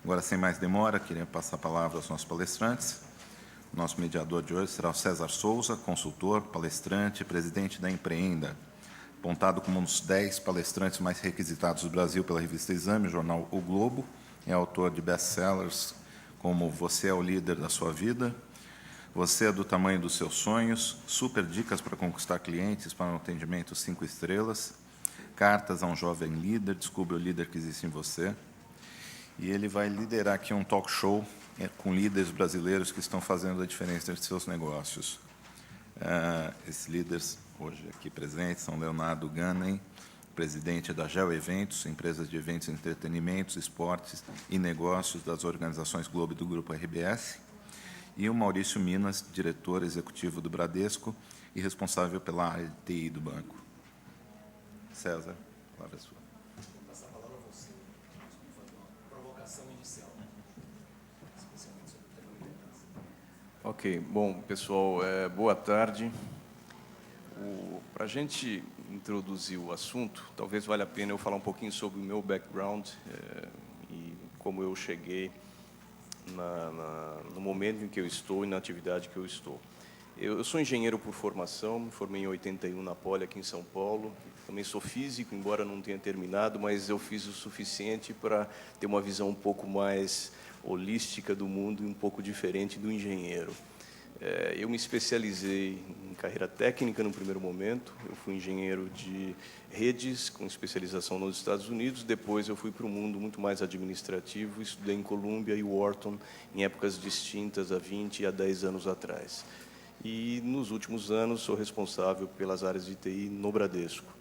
Agora, sem mais demora, queria passar a palavra aos nossos palestrantes. Nosso mediador de hoje será o César Souza, consultor, palestrante e presidente da Empreenda, apontado como um dos 10 palestrantes mais requisitados do Brasil pela revista Exame, o jornal O Globo. É autor de best-sellers como Você é o Líder da Sua Vida, Você é do Tamanho dos Seus Sonhos, Super Dicas para Conquistar Clientes para um Atendimento 5 estrelas, Cartas a um Jovem Líder, Descubra o Líder que Existe em Você. E ele vai liderar aqui um talk show com líderes brasileiros que estão fazendo a diferença entre seus negócios. Esses líderes, hoje aqui presentes, são Leonardo Ganem, presidente da Geo Eventos, empresa de eventos, entretenimentos, esportes e negócios das organizações Globo e do Grupo RBS, e o Maurício Minas, diretor executivo do Bradesco e responsável pela área de TI do banco. César, a palavra é sua. Vou passar a palavra a você. Vou fazer uma provocação inicial, especialmente sobre o tema liderança. Ok, bom, pessoal, boa tarde. Para a gente introduzir o assunto, talvez valha a pena eu falar um pouquinho sobre o meu background e como eu cheguei no momento em que eu estou e na atividade que eu estou. Eu sou engenheiro por formação, me formei em 81 na Poli, aqui em São Paulo. Também sou físico, embora não tenha terminado, mas eu fiz o suficiente para ter uma visão um pouco mais holística do mundo e um pouco diferente do engenheiro. Eu me especializei em carreira técnica no primeiro momento. Eu fui engenheiro de redes, com especialização nos Estados Unidos. Depois eu fui para o mundo muito mais administrativo. Estudei em Columbia e Wharton, em épocas distintas, há 20 e há 10 anos atrás. E, nos últimos anos, sou responsável pelas áreas de TI no Bradesco,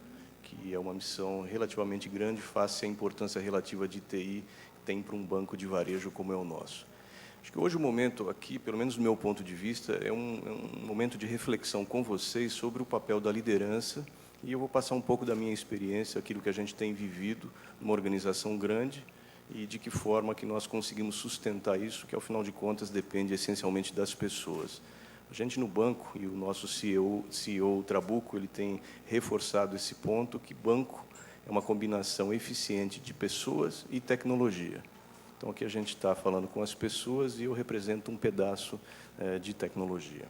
que é uma missão relativamente grande, face à importância relativa de TI que tem para um banco de varejo como é o nosso. Acho que hoje o momento aqui, pelo menos do meu ponto de vista, é um momento de reflexão com vocês sobre o papel da liderança, e eu vou passar um pouco da minha experiência, aquilo que a gente tem vivido numa organização grande e de que forma que nós conseguimos sustentar isso, que, ao final de contas, depende essencialmente das pessoas. A gente no banco, e o nosso CEO Trabuco, ele tem reforçado esse ponto, que banco é uma combinação eficiente de pessoas e tecnologia. Então, aqui a gente está falando com as pessoas e eu represento um pedaço de tecnologia.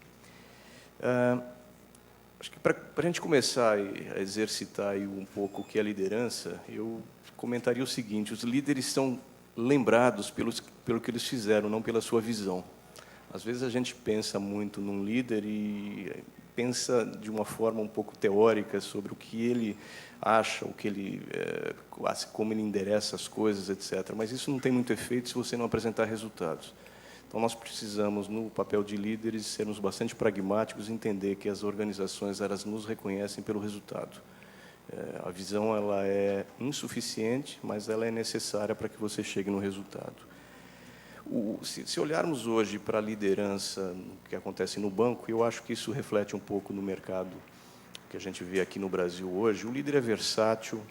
Acho que para a gente começar a exercitar aí um pouco o que é liderança, eu comentaria o seguinte: os líderes são lembrados pelo que eles fizeram, não pela sua visão. Às vezes a gente pensa muito num líder e pensa de uma forma um pouco teórica sobre o que ele acha, o que ele, como ele endereça as coisas, etc. Mas isso não tem muito efeito se você não apresentar resultados. Então, nós precisamos, no papel de líderes, sermos bastante pragmáticos e entender que as organizações elas nos reconhecem pelo resultado. A visão ela é insuficiente, mas ela é necessária para que você chegue no resultado. Se olharmos hoje para a liderança que acontece no banco, eu acho que isso reflete um pouco no mercado que a gente vê aqui no Brasil hoje. O líder é versátil,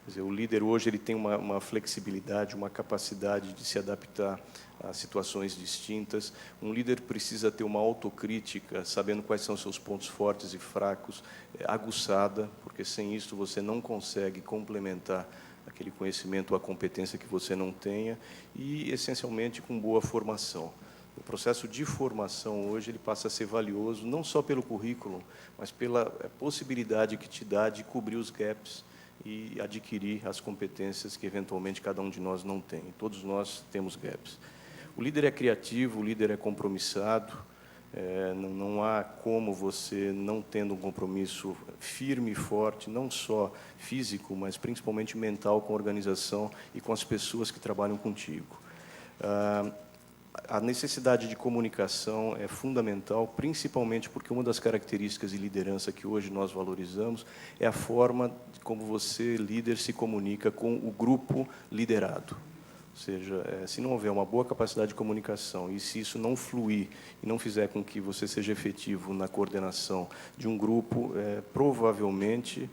quer dizer, o líder hoje ele tem uma flexibilidade, uma capacidade de se adaptar a situações distintas. Um líder precisa ter uma autocrítica, sabendo quais são seus pontos fortes e fracos, aguçada, porque sem isso você não consegue complementar aquele conhecimento ou a competência que você não tenha, e, essencialmente, com boa formação. O processo de formação hoje ele passa a ser valioso, não só pelo currículo, mas pela possibilidade que te dá de cobrir os gaps e adquirir as competências que, eventualmente, cada um de nós não tem. Todos nós temos gaps. O líder é criativo, o líder é compromissado. Não há como você, não tendo um compromisso firme e forte, não só físico, mas principalmente mental, com a organização e com as pessoas que trabalham contigo. A necessidade de comunicação é fundamental, principalmente porque uma das características de liderança que hoje nós valorizamos é a forma como você, líder, se comunica com o grupo liderado. Ou seja, se não houver uma boa capacidade de comunicação e se isso não fluir e não fizer com que você seja efetivo na coordenação de um grupo, provavelmente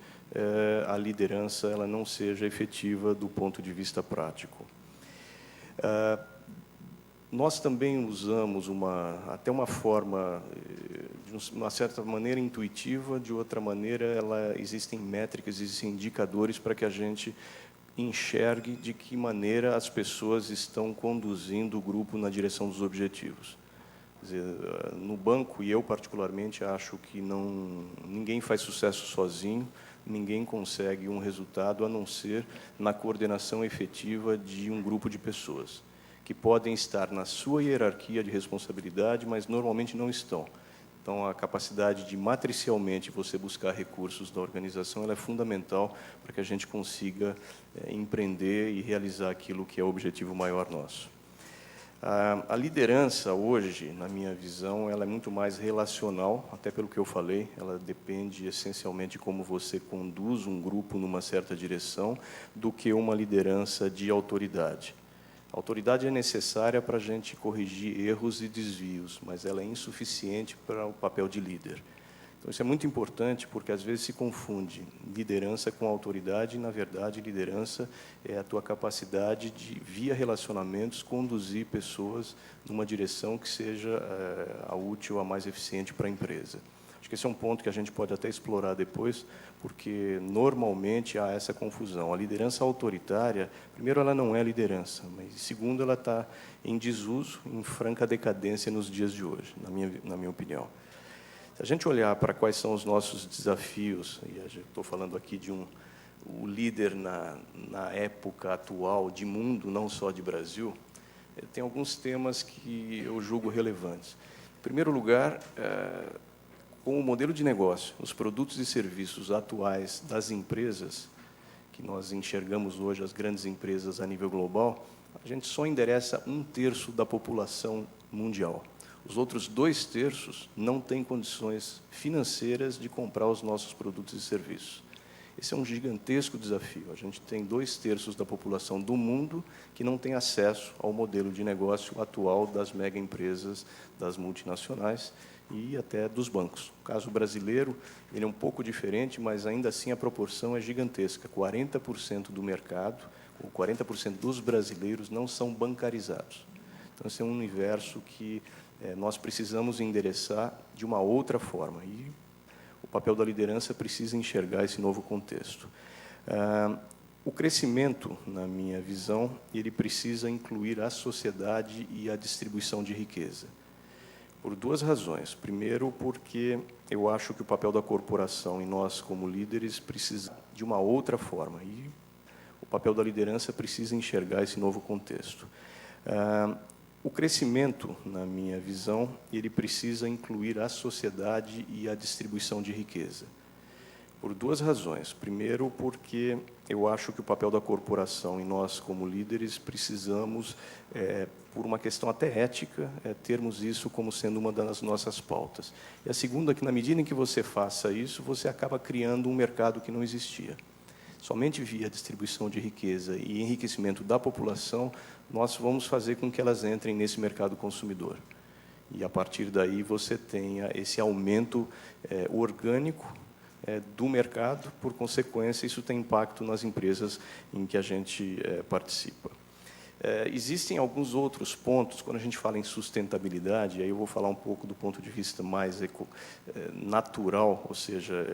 a liderança ela não seja efetiva do ponto de vista prático. Nós também usamos até uma forma, de uma certa maneira, intuitiva, de outra maneira, existem métricas, existem indicadores para que a gente enxergue de que maneira as pessoas estão conduzindo o grupo na direção dos objetivos. Quer dizer, no banco, e eu particularmente acho que ninguém faz sucesso sozinho, ninguém consegue um resultado a não ser na coordenação efetiva de um grupo de pessoas, que podem estar na sua hierarquia de responsabilidade, mas normalmente não estão. Então, a capacidade de, matricialmente, você buscar recursos da organização ela é fundamental para que a gente consiga empreender e realizar aquilo que é o objetivo maior nosso. A liderança, hoje, na minha visão, ela é muito mais relacional, até pelo que eu falei, ela depende essencialmente de como você conduz um grupo numa certa direção, do que uma liderança de autoridade. A autoridade é necessária para a gente corrigir erros e desvios, mas ela é insuficiente para o papel de líder. Então, isso é muito importante, porque às vezes se confunde liderança com autoridade, e, na verdade, liderança é a tua capacidade de, via relacionamentos, conduzir pessoas numa direção que seja a útil, a mais eficiente para a empresa. Acho que esse é um ponto que a gente pode até explorar depois, porque normalmente há essa confusão. A liderança autoritária, primeiro, ela não é liderança, mas, segundo, ela está em desuso, em franca decadência nos dias de hoje, na minha opinião. Se a gente olhar para quais são os nossos desafios, e estou falando aqui de o líder na época atual de mundo, não só de Brasil, tem alguns temas que eu julgo relevantes. Em primeiro lugar, com o modelo de negócio, os produtos e serviços atuais das empresas, que nós enxergamos hoje, as grandes empresas a nível global, a gente só endereça 1/3 da população mundial. Os outros 2/3 não têm condições financeiras de comprar os nossos produtos e serviços. Esse é um gigantesco desafio. A gente tem 2/3 da população do mundo que não tem acesso ao modelo de negócio atual das megaempresas, das multinacionais e até dos bancos. O caso brasileiro, ele é um pouco diferente, mas ainda assim a proporção é gigantesca. 40% do mercado, ou 40% dos brasileiros não são bancarizados. Então, esse é um universo que nós precisamos endereçar de uma outra forma. E o papel da liderança precisa enxergar esse novo contexto. O crescimento, na minha visão, ele precisa incluir a sociedade e a distribuição de riqueza. Por duas razões. Primeiro, porque eu acho que o papel da corporação e nós, como líderes, precisa de uma outra forma. E o papel da liderança precisa enxergar esse novo contexto. O crescimento, na minha visão, ele precisa incluir a sociedade e a distribuição de riqueza. Por duas razões. Primeiro, porque eu acho que o papel da corporação e nós, como líderes, precisamos, por uma questão até ética, termos isso como sendo uma das nossas pautas. E a segunda, que na medida em que você faça isso, você acaba criando um mercado que não existia. Somente via distribuição de riqueza e enriquecimento da população, nós vamos fazer com que elas entrem nesse mercado consumidor. E, a partir daí, você tenha esse aumento orgânico do mercado, por consequência, isso tem impacto nas empresas em que a gente participa. Existem alguns outros pontos, quando a gente fala em sustentabilidade, aí eu vou falar um pouco do ponto de vista mais natural, ou seja,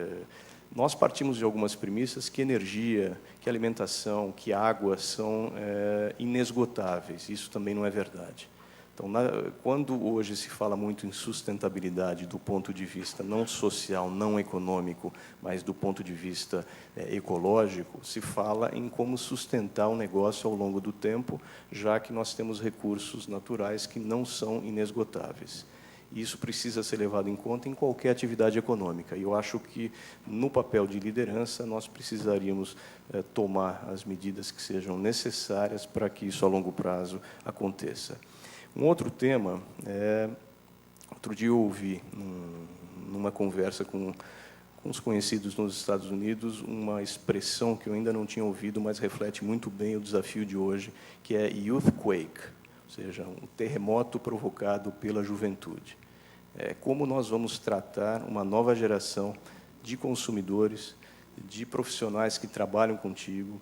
nós partimos de algumas premissas que energia, que alimentação, que água são inesgotáveis. Isso também não é verdade. Então, quando hoje se fala muito em sustentabilidade do ponto de vista não social, não econômico, mas do ponto de vista ecológico, se fala em como sustentar o negócio ao longo do tempo, já que nós temos recursos naturais que não são inesgotáveis. E isso precisa ser levado em conta em qualquer atividade econômica. E eu acho que, no papel de liderança, nós precisaríamos tomar as medidas que sejam necessárias para que isso, a longo prazo, aconteça. Um outro tema, outro dia eu ouvi, numa conversa com uns conhecidos nos Estados Unidos, uma expressão que eu ainda não tinha ouvido, mas reflete muito bem o desafio de hoje, que é youthquake, ou seja, um terremoto provocado pela juventude. Como nós vamos tratar uma nova geração de consumidores, de profissionais que trabalham contigo,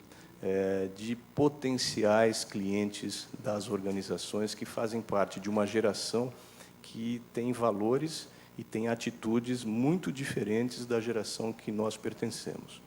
de potenciais clientes das organizações que fazem parte de uma geração que tem valores e tem atitudes muito diferentes da geração que nós pertencemos.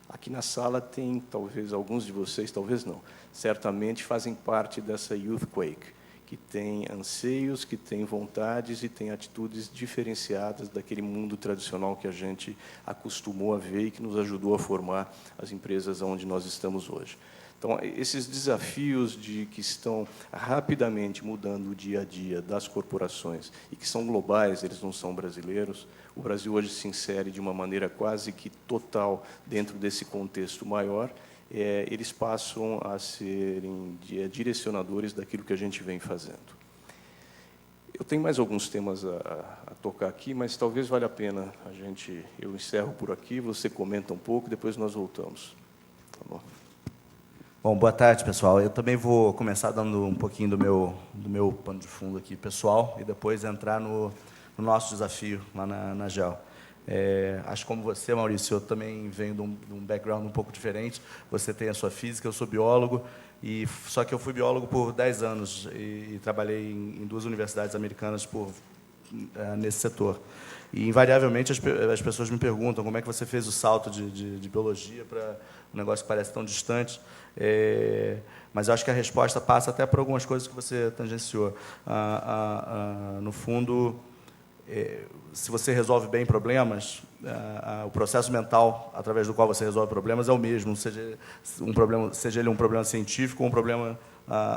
Aqui na sala tem, talvez, alguns de vocês, talvez não, certamente fazem parte dessa Youthquake, que tem anseios, que tem vontades e tem atitudes diferenciadas daquele mundo tradicional que a gente acostumou a ver e que nos ajudou a formar as empresas onde nós estamos hoje. Então, esses desafios que estão rapidamente mudando o dia a dia das corporações e que são globais, eles não são brasileiros, o Brasil hoje se insere de uma maneira quase que total dentro desse contexto maior, eles passam a serem direcionadores daquilo que a gente vem fazendo. Eu tenho mais alguns temas a tocar aqui, mas talvez valha a pena eu encerro por aqui, você comenta um pouco, depois nós voltamos. Tá bom? Bom, boa tarde, pessoal. Eu também vou começar dando um pouquinho do meu pano de fundo aqui, pessoal, e depois entrar no nosso desafio lá na GEL. Acho que, como você, Maurício, eu também venho de um background um pouco diferente. Você tem a sua física, eu sou biólogo, só que eu fui biólogo por 10 anos e trabalhei em 2 universidades americanas nesse setor. E, invariavelmente, as pessoas me perguntam como é que você fez o salto de biologia para um negócio que parece tão distante. Mas eu acho que a resposta passa até por algumas coisas que você tangenciou. No fundo, se você resolve bem problemas, o processo mental através do qual você resolve problemas é o mesmo, seja ele um problema científico ou um problema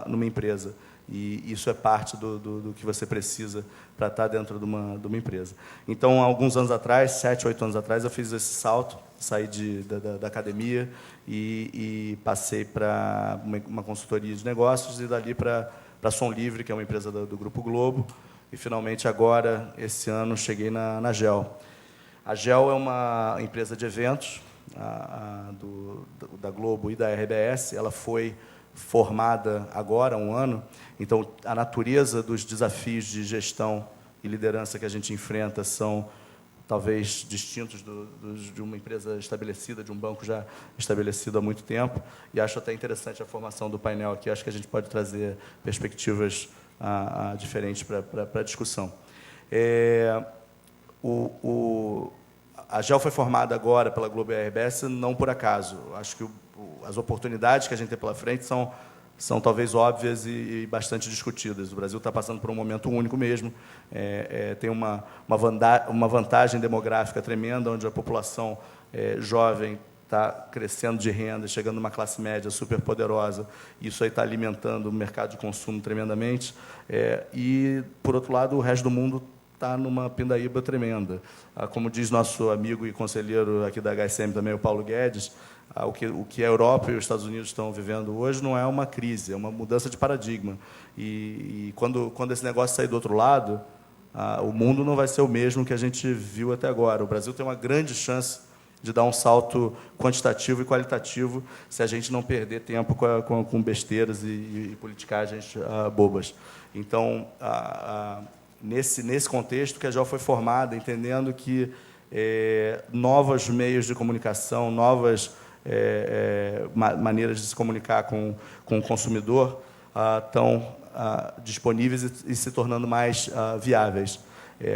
numa empresa. E isso é parte do que você precisa para estar dentro de uma empresa. Então, há alguns anos atrás, 7, 8 anos atrás, eu fiz esse salto, saí da academia e passei para uma consultoria de negócios e dali para a Som Livre, que é uma empresa do Grupo Globo. E, finalmente, agora, esse ano, cheguei na GEL. A GEL é uma empresa de eventos da Globo e da RBS. Ela foi formada agora há um ano. Então, a natureza dos desafios de gestão e liderança que a gente enfrenta são, talvez, distintos de uma empresa estabelecida, de um banco já estabelecido há muito tempo. E acho até interessante a formação do painel aqui. Acho que a gente pode trazer perspectivas diferentes para a discussão. A GEL foi formada agora pela Globo e a RBS não por acaso. Acho que as oportunidades que a gente tem pela frente são talvez óbvias e bastante discutidas. O Brasil está passando por um momento único mesmo. Tem uma vantagem demográfica tremenda, onde a população jovem está crescendo de renda, chegando numa classe média super poderosa. Isso aí está alimentando o mercado de consumo tremendamente. E, por outro lado, o resto do mundo está numa pindaíba tremenda. Como diz nosso amigo e conselheiro aqui da HSM também, o Paulo Guedes, o que a Europa e os Estados Unidos estão vivendo hoje não é uma crise, é uma mudança de paradigma. E quando esse negócio sair do outro lado, o mundo não vai ser o mesmo que a gente viu até agora. O Brasil tem uma grande chance de dar um salto quantitativo e qualitativo se a gente não perder tempo com besteiras e politicagens bobas. Então, nesse contexto que a GEL foi formada, entendendo que novos meios de comunicação, novas maneiras de se comunicar com o consumidor estão disponíveis e se tornando mais viáveis.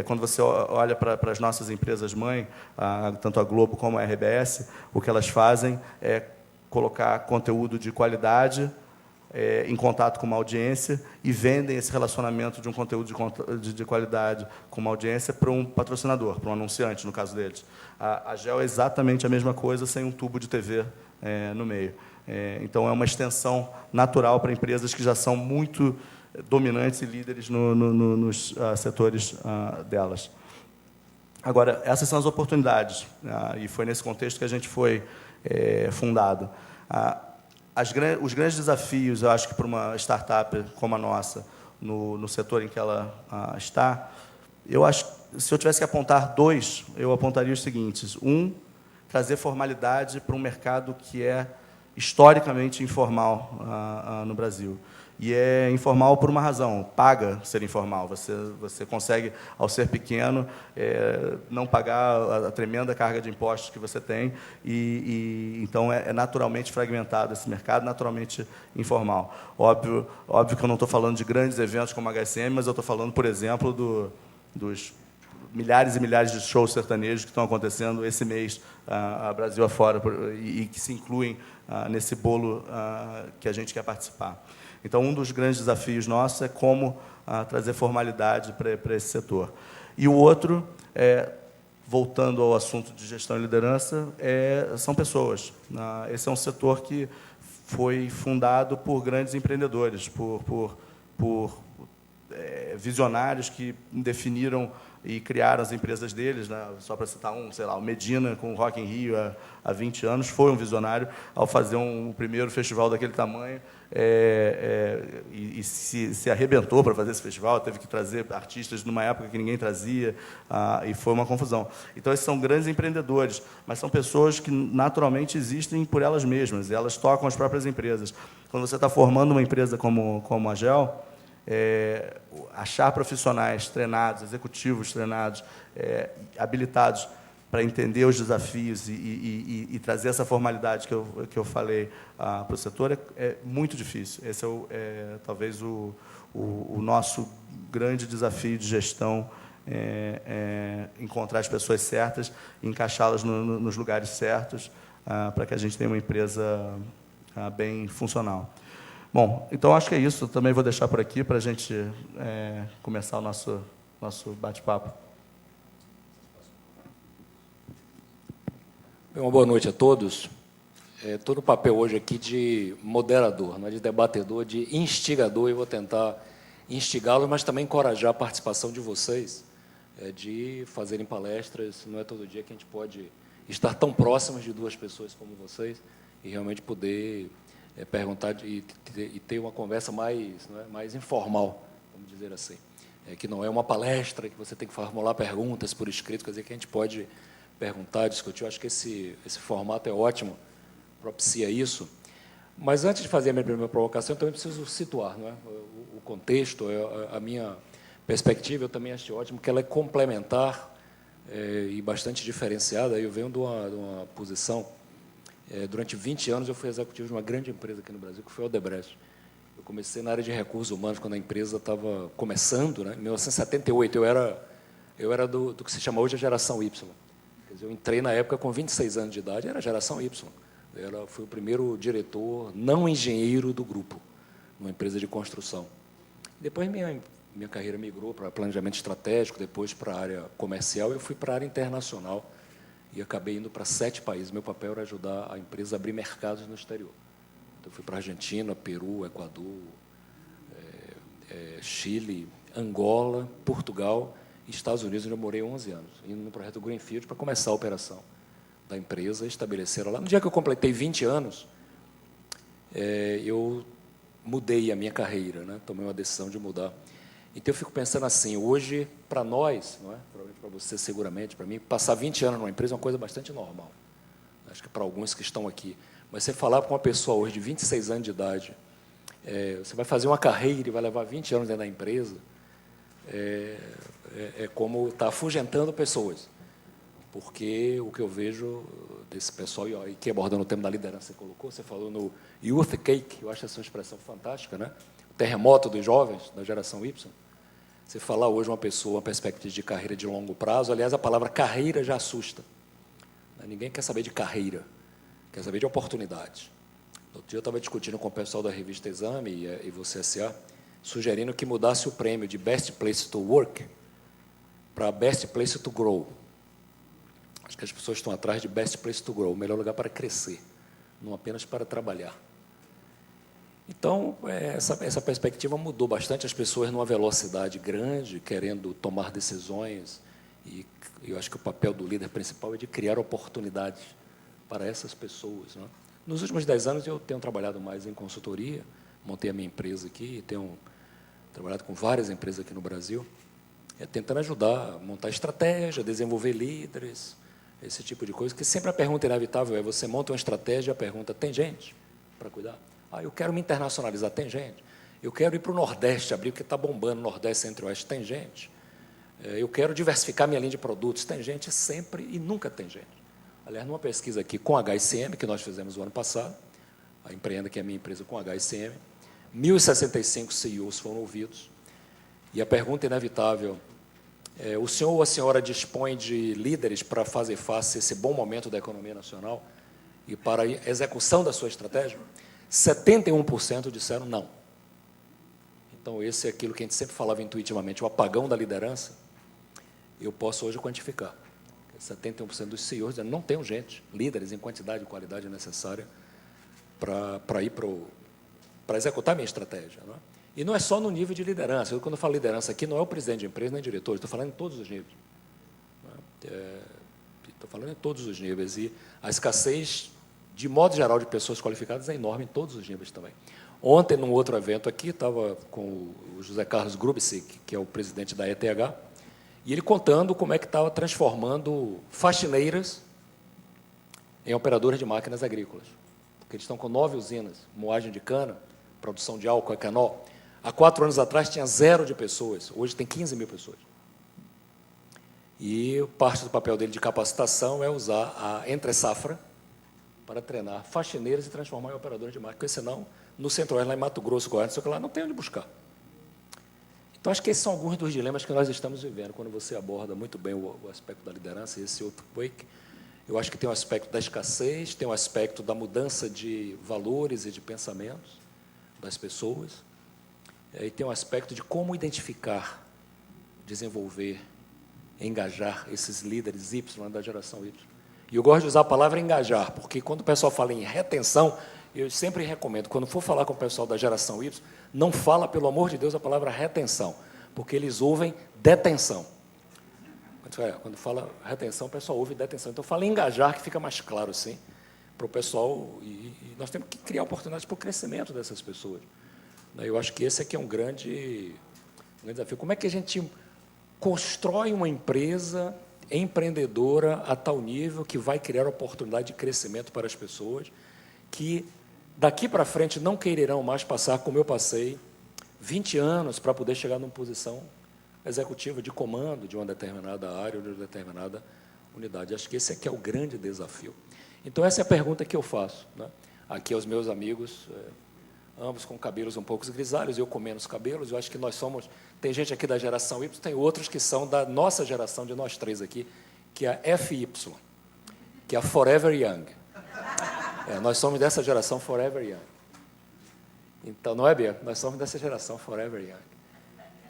Quando você olha para as nossas empresas-mãe, tanto a Globo como a RBS, o que elas fazem é colocar conteúdo de qualidade em contato com uma audiência e vendem esse relacionamento de um conteúdo de qualidade com uma audiência para um patrocinador, para um anunciante, no caso deles. A GEL é exatamente a mesma coisa, sem um tubo de TV no meio. Então, é uma extensão natural para empresas que já são muito dominantes e líderes nos setores delas. Agora, essas são as oportunidades, e foi nesse contexto que a gente foi fundado. Os grandes desafios, eu acho que para uma startup como a nossa, no setor em que ela está, eu acho, se eu tivesse que apontar 2, eu apontaria os seguintes. Trazer formalidade para um mercado que é historicamente informal no Brasil. E é informal por uma razão, paga ser informal. Você consegue, ao ser pequeno, não pagar a tremenda carga de impostos que você tem, então é naturalmente fragmentado esse mercado, naturalmente informal. Óbvio que eu não estou falando de grandes eventos como a HSM, mas eu estou falando, por exemplo, dos milhares e milhares de shows sertanejos que estão acontecendo esse mês Brasil afora e que se incluem nesse bolo que a gente quer participar. Então, um dos grandes desafios nossos é como trazer formalidade para esse setor. E o outro, voltando ao assunto de gestão e liderança, são pessoas. Esse é um setor que foi fundado por grandes empreendedores, por visionários que definiram e criaram as empresas deles, né? Só para citar sei lá, o Medina, com o Rock in Rio há 20 anos, foi um visionário ao fazer o primeiro festival daquele tamanho, e se arrebentou para fazer esse festival, teve que trazer artistas numa época que ninguém trazia, e foi uma confusão. Então, esses são grandes empreendedores, mas são pessoas que naturalmente existem por elas mesmas, e elas tocam as próprias empresas. Quando você está formando uma empresa como a GEL, achar profissionais treinados, executivos treinados, habilitados para entender os desafios e trazer essa formalidade que eu falei para o setor é muito difícil. Esse talvez o nosso grande desafio de gestão, encontrar as pessoas certas, encaixá-las nos lugares certos, para que a gente tenha uma empresa bem funcional. Bom, então acho que é isso. Também vou deixar por aqui para a gente começar o nosso bate-papo. Uma boa noite a todos. Estou no papel hoje aqui de moderador, não é de debatedor, de instigador, e vou tentar instigá-los, mas também encorajar a participação de vocês, de fazerem palestras. Não é todo dia que a gente pode estar tão próximos de duas pessoas como vocês e realmente poder perguntar e ter uma conversa mais informal, vamos dizer assim. Que não é uma palestra que você tem que formular perguntas por escrito, quer dizer, que a gente pode perguntar, discutir. Eu acho que esse formato é ótimo, propicia isso. Mas, antes de fazer a minha primeira provocação, eu também preciso situar, não é? O contexto, a minha perspectiva, eu também acho ótimo, que ela é complementar e bastante diferenciada. Eu venho de uma posição... durante 20 anos, eu fui executivo de uma grande empresa aqui no Brasil, que foi a Odebrecht. Eu comecei na área de recursos humanos, quando a empresa estava começando, né? Em 1978, eu era do que se chama hoje a geração Y. Quer dizer, eu entrei na época com 26 anos de idade, era a geração Y. Fui o primeiro diretor não engenheiro do grupo, numa empresa de construção. Depois, minha carreira migrou para planejamento estratégico, depois para a área comercial, eu fui para a área internacional, e acabei indo para 7 países. Meu papel era ajudar a empresa a abrir mercados no exterior. Então, eu fui para a Argentina, Peru, Equador, Chile, Angola, Portugal e Estados Unidos, onde eu morei 11 anos, indo no projeto Greenfield para começar a operação da empresa, estabeleceram lá. No dia que eu completei 20 anos, eu mudei a minha carreira, né? Tomei uma decisão de mudar. Então, eu fico pensando assim, hoje, para nós, não é? Provavelmente para você, seguramente, para mim, passar 20 anos numa empresa é uma coisa bastante normal. Acho que para alguns que estão aqui. Mas você falar com uma pessoa hoje de 26 anos de idade, você vai fazer uma carreira e vai levar 20 anos dentro da empresa, como estar afugentando pessoas. Porque o que eu vejo desse pessoal, e que abordando o tema da liderança, você falou no Youth Cake, eu acho essa uma expressão fantástica, né? O terremoto dos jovens, da geração Y. Você falar hoje uma pessoa, uma perspectiva de carreira de longo prazo, aliás, a palavra carreira já assusta. Ninguém quer saber de carreira, quer saber de oportunidade. Outro dia eu estava discutindo com o pessoal da revista Exame e você S.A., sugerindo que mudasse o prêmio de Best Place to Work para Best Place to Grow. Acho que as pessoas estão atrás de Best Place to Grow, o melhor lugar para crescer, não apenas para trabalhar. Então, essa perspectiva mudou bastante, as pessoas numa velocidade grande, querendo tomar decisões, e eu acho que o papel do líder principal é de criar oportunidades para essas pessoas, né? Nos últimos 10 anos, eu tenho trabalhado mais em consultoria, montei a minha empresa aqui, tenho trabalhado com várias empresas aqui no Brasil, tentando ajudar a montar estratégia, desenvolver líderes, esse tipo de coisa, que sempre a pergunta inevitável é, você monta uma estratégia e a pergunta, tem gente para cuidar? Eu quero me internacionalizar, tem gente? Eu quero ir para o Nordeste, abrir, porque está bombando, Nordeste, Centro-Oeste, tem gente? Eu quero diversificar minha linha de produtos, tem gente? Sempre e nunca tem gente. Aliás, numa pesquisa aqui com a HSM, que nós fizemos o ano passado, a Empreenda, que é a minha empresa com a HSM, 1.065 CEOs foram ouvidos, e a pergunta inevitável O senhor ou a senhora dispõe de líderes para fazer face a esse bom momento da economia nacional e para a execução da sua estratégia? 71% disseram não. Então, esse é aquilo que a gente sempre falava intuitivamente, o apagão da liderança, eu posso hoje quantificar. 71% dos CEOs dizendo, não tenho gente, líderes em quantidade e qualidade necessária para executar a minha estratégia. Não é? E não é só no nível de liderança. Quando eu falo liderança aqui, não é o presidente de empresa nem diretor, estou falando em todos os níveis. Estou falando em todos os níveis. E a escassez, de modo geral, de pessoas qualificadas é enorme em todos os níveis também. Ontem, num outro evento aqui, estava com o José Carlos Grubsic, que é o presidente da ETH, e ele contando como é que estava transformando faxineiras em operadoras de máquinas agrícolas. Porque eles estão com 9 usinas, moagem de cana, produção de álcool, etanol. Há 4 anos atrás tinha 0 de pessoas, hoje tem 15 mil pessoas. E parte do papel dele de capacitação é usar a entre-safra para treinar faxineiras e transformar em operadoras de máquina, porque senão, no Centro-Oeste, lá em Mato Grosso, Goiás, não sei o que lá, não tem onde buscar. Então, acho que esses são alguns dos dilemas que nós estamos vivendo. Quando você aborda muito bem o aspecto da liderança, esse outro wake, eu acho que tem um aspecto da escassez, tem um aspecto da mudança de valores e de pensamentos das pessoas, e tem um aspecto de como identificar, desenvolver, engajar esses líderes Y da geração Y. E eu gosto de usar a palavra engajar, porque quando o pessoal fala em retenção, eu sempre recomendo, quando for falar com o pessoal da geração Y, não fala, pelo amor de Deus, a palavra retenção, porque eles ouvem detenção. Quando fala retenção, o pessoal ouve detenção. Então, fala engajar, que fica mais claro, assim, para o pessoal, e nós temos que criar oportunidades para o crescimento dessas pessoas. Eu acho que esse aqui é um grande desafio. Como é que a gente constrói uma empresa empreendedora a tal nível que vai criar oportunidade de crescimento para as pessoas que, daqui para frente, não quererão mais passar, como eu passei, 20 anos para poder chegar numa posição executiva de comando de uma determinada área ou de uma determinada unidade. Acho que esse aqui é o grande desafio. Então, essa é a pergunta que eu faço, né? Aqui aos meus amigos, ambos com cabelos um pouco grisalhos, eu com menos cabelos. Eu acho que nós somos... Tem gente aqui da geração Y, tem outros que são da nossa geração, de nós 3 aqui, que é a FY, que é a Forever Young. Nós somos dessa geração Forever Young. Então, não é, Bia? Nós somos dessa geração Forever Young.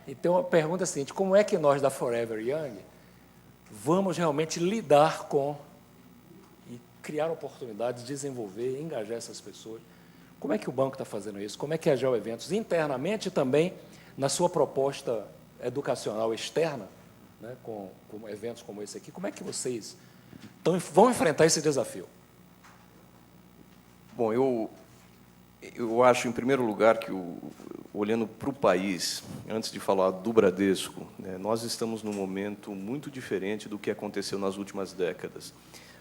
Então, a pergunta é a seguinte, como é que nós, da Forever Young, vamos realmente lidar com e criar oportunidades, desenvolver, engajar essas pessoas? Como é que o banco está fazendo isso? Como é que a Geo Eventos, internamente também, na sua proposta educacional externa, né, com eventos como esse aqui, como é que vocês vão enfrentar esse desafio? Bom, eu acho, em primeiro lugar, que, olhando para o país, antes de falar do Bradesco, né, nós estamos num momento muito diferente do que aconteceu nas últimas décadas.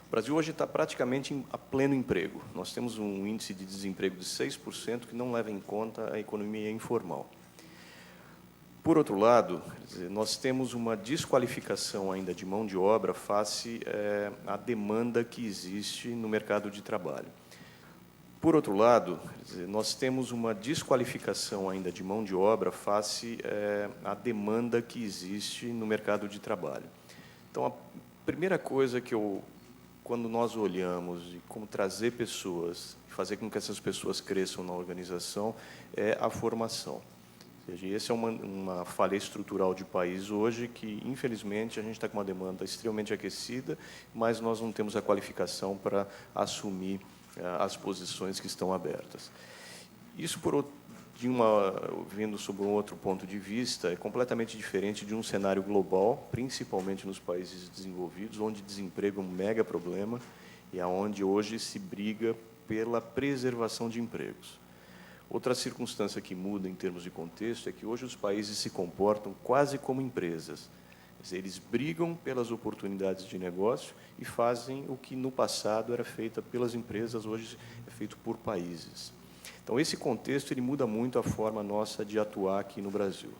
O Brasil hoje está praticamente a pleno emprego. Nós temos um índice de desemprego de 6% que não leva em conta a economia informal. Por outro lado, nós temos uma desqualificação ainda de mão de obra face à demanda que existe no mercado de trabalho. Por outro lado, nós temos uma desqualificação ainda de mão de obra face à demanda que existe no mercado de trabalho. Então, a primeira coisa que quando nós olhamos e como trazer pessoas, fazer com que essas pessoas cresçam na organização, é a formação. Ou seja, essa é uma falha estrutural de país hoje que, infelizmente, a gente está com uma demanda extremamente aquecida, mas nós não temos a qualificação para assumir as posições que estão abertas. Isso, vindo sob um outro ponto de vista, é completamente diferente de um cenário global, principalmente nos países desenvolvidos, onde desemprego é um mega problema e aonde hoje se briga pela preservação de empregos. Outra circunstância que muda em termos de contexto é que hoje os países se comportam quase como empresas. Quer dizer, eles brigam pelas oportunidades de negócio e fazem o que no passado era feito pelas empresas, hoje é feito por países. Então, esse contexto ele muda muito a forma nossa de atuar aqui no Brasil.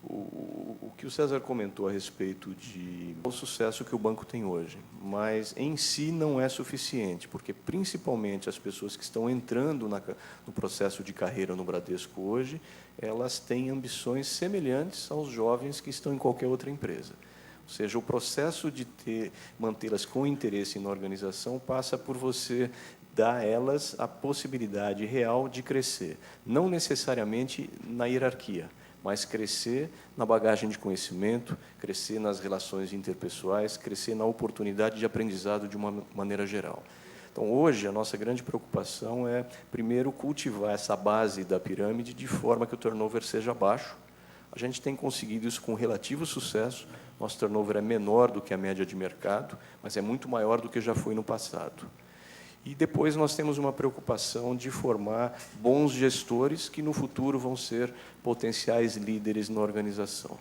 O que o César comentou a respeito do sucesso que o banco tem hoje, mas em si não é suficiente, porque principalmente as pessoas que estão entrando no processo de carreira no Bradesco hoje, elas têm ambições semelhantes aos jovens que estão em qualquer outra empresa. Ou seja, o processo de mantê-las com interesse na organização passa por você dar a elas a possibilidade real de crescer, não necessariamente na hierarquia, mas crescer na bagagem de conhecimento, crescer nas relações interpessoais, crescer na oportunidade de aprendizado de uma maneira geral. Então, hoje, a nossa grande preocupação é, primeiro, cultivar essa base da pirâmide de forma que o turnover seja baixo. A gente tem conseguido isso com relativo sucesso. Nosso turnover é menor do que a média de mercado, mas é muito maior do que já foi no passado. E depois nós temos uma preocupação de formar bons gestores que, no futuro, vão ser potenciais líderes na organização.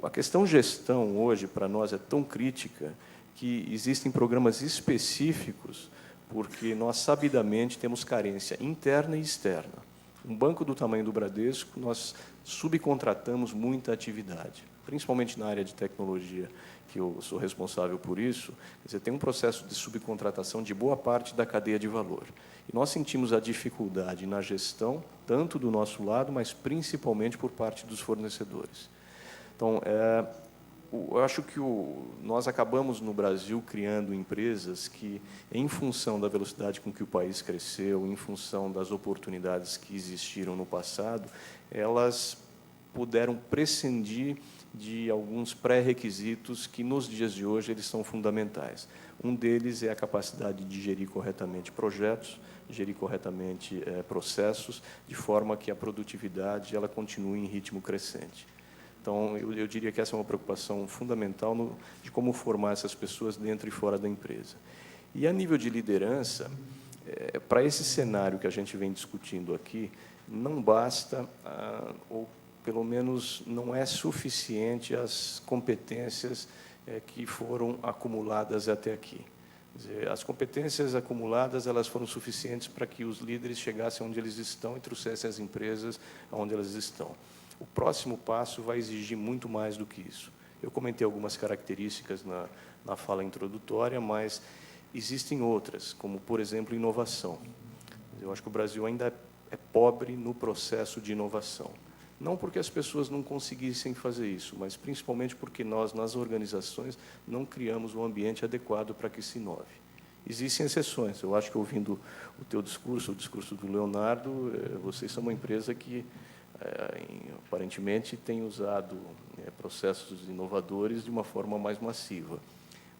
A questão gestão, hoje, para nós, é tão crítica que existem programas específicos, porque nós, sabidamente, temos carência interna e externa. Um banco do tamanho do Bradesco, nós subcontratamos muita atividade, principalmente na área de tecnologia, que eu sou responsável por isso. Quer dizer, tem um processo de subcontratação de boa parte da cadeia de valor. E nós sentimos a dificuldade na gestão, tanto do nosso lado, mas principalmente por parte dos fornecedores. Então, eu acho que nós acabamos, no Brasil, criando empresas que, em função da velocidade com que o país cresceu, em função das oportunidades que existiram no passado, elas puderam prescindir de alguns pré-requisitos que, nos dias de hoje, eles são fundamentais. Um deles é a capacidade de gerir corretamente projetos, gerir corretamente processos, de forma que a produtividade ela continue em ritmo crescente. Então, eu diria que essa é uma preocupação fundamental de como formar essas pessoas dentro e fora da empresa. E, a nível de liderança, para esse cenário que a gente vem discutindo aqui, não basta, ou pelo menos não é suficiente, as competências que foram acumuladas até aqui. Quer dizer, as competências acumuladas elas foram suficientes para que os líderes chegassem onde eles estão e trouxessem as empresas aonde elas estão. O próximo passo vai exigir muito mais do que isso. Eu comentei algumas características na fala introdutória, mas existem outras, como, por exemplo, inovação. Eu acho que o Brasil ainda é pobre no processo de inovação. Não porque as pessoas não conseguissem fazer isso, mas principalmente porque nós, nas organizações, não criamos um ambiente adequado para que se inove. Existem exceções. Eu acho que, ouvindo o teu discurso, o discurso do Leonardo, vocês são uma empresa que, aparentemente, tem usado processos inovadores de uma forma mais massiva.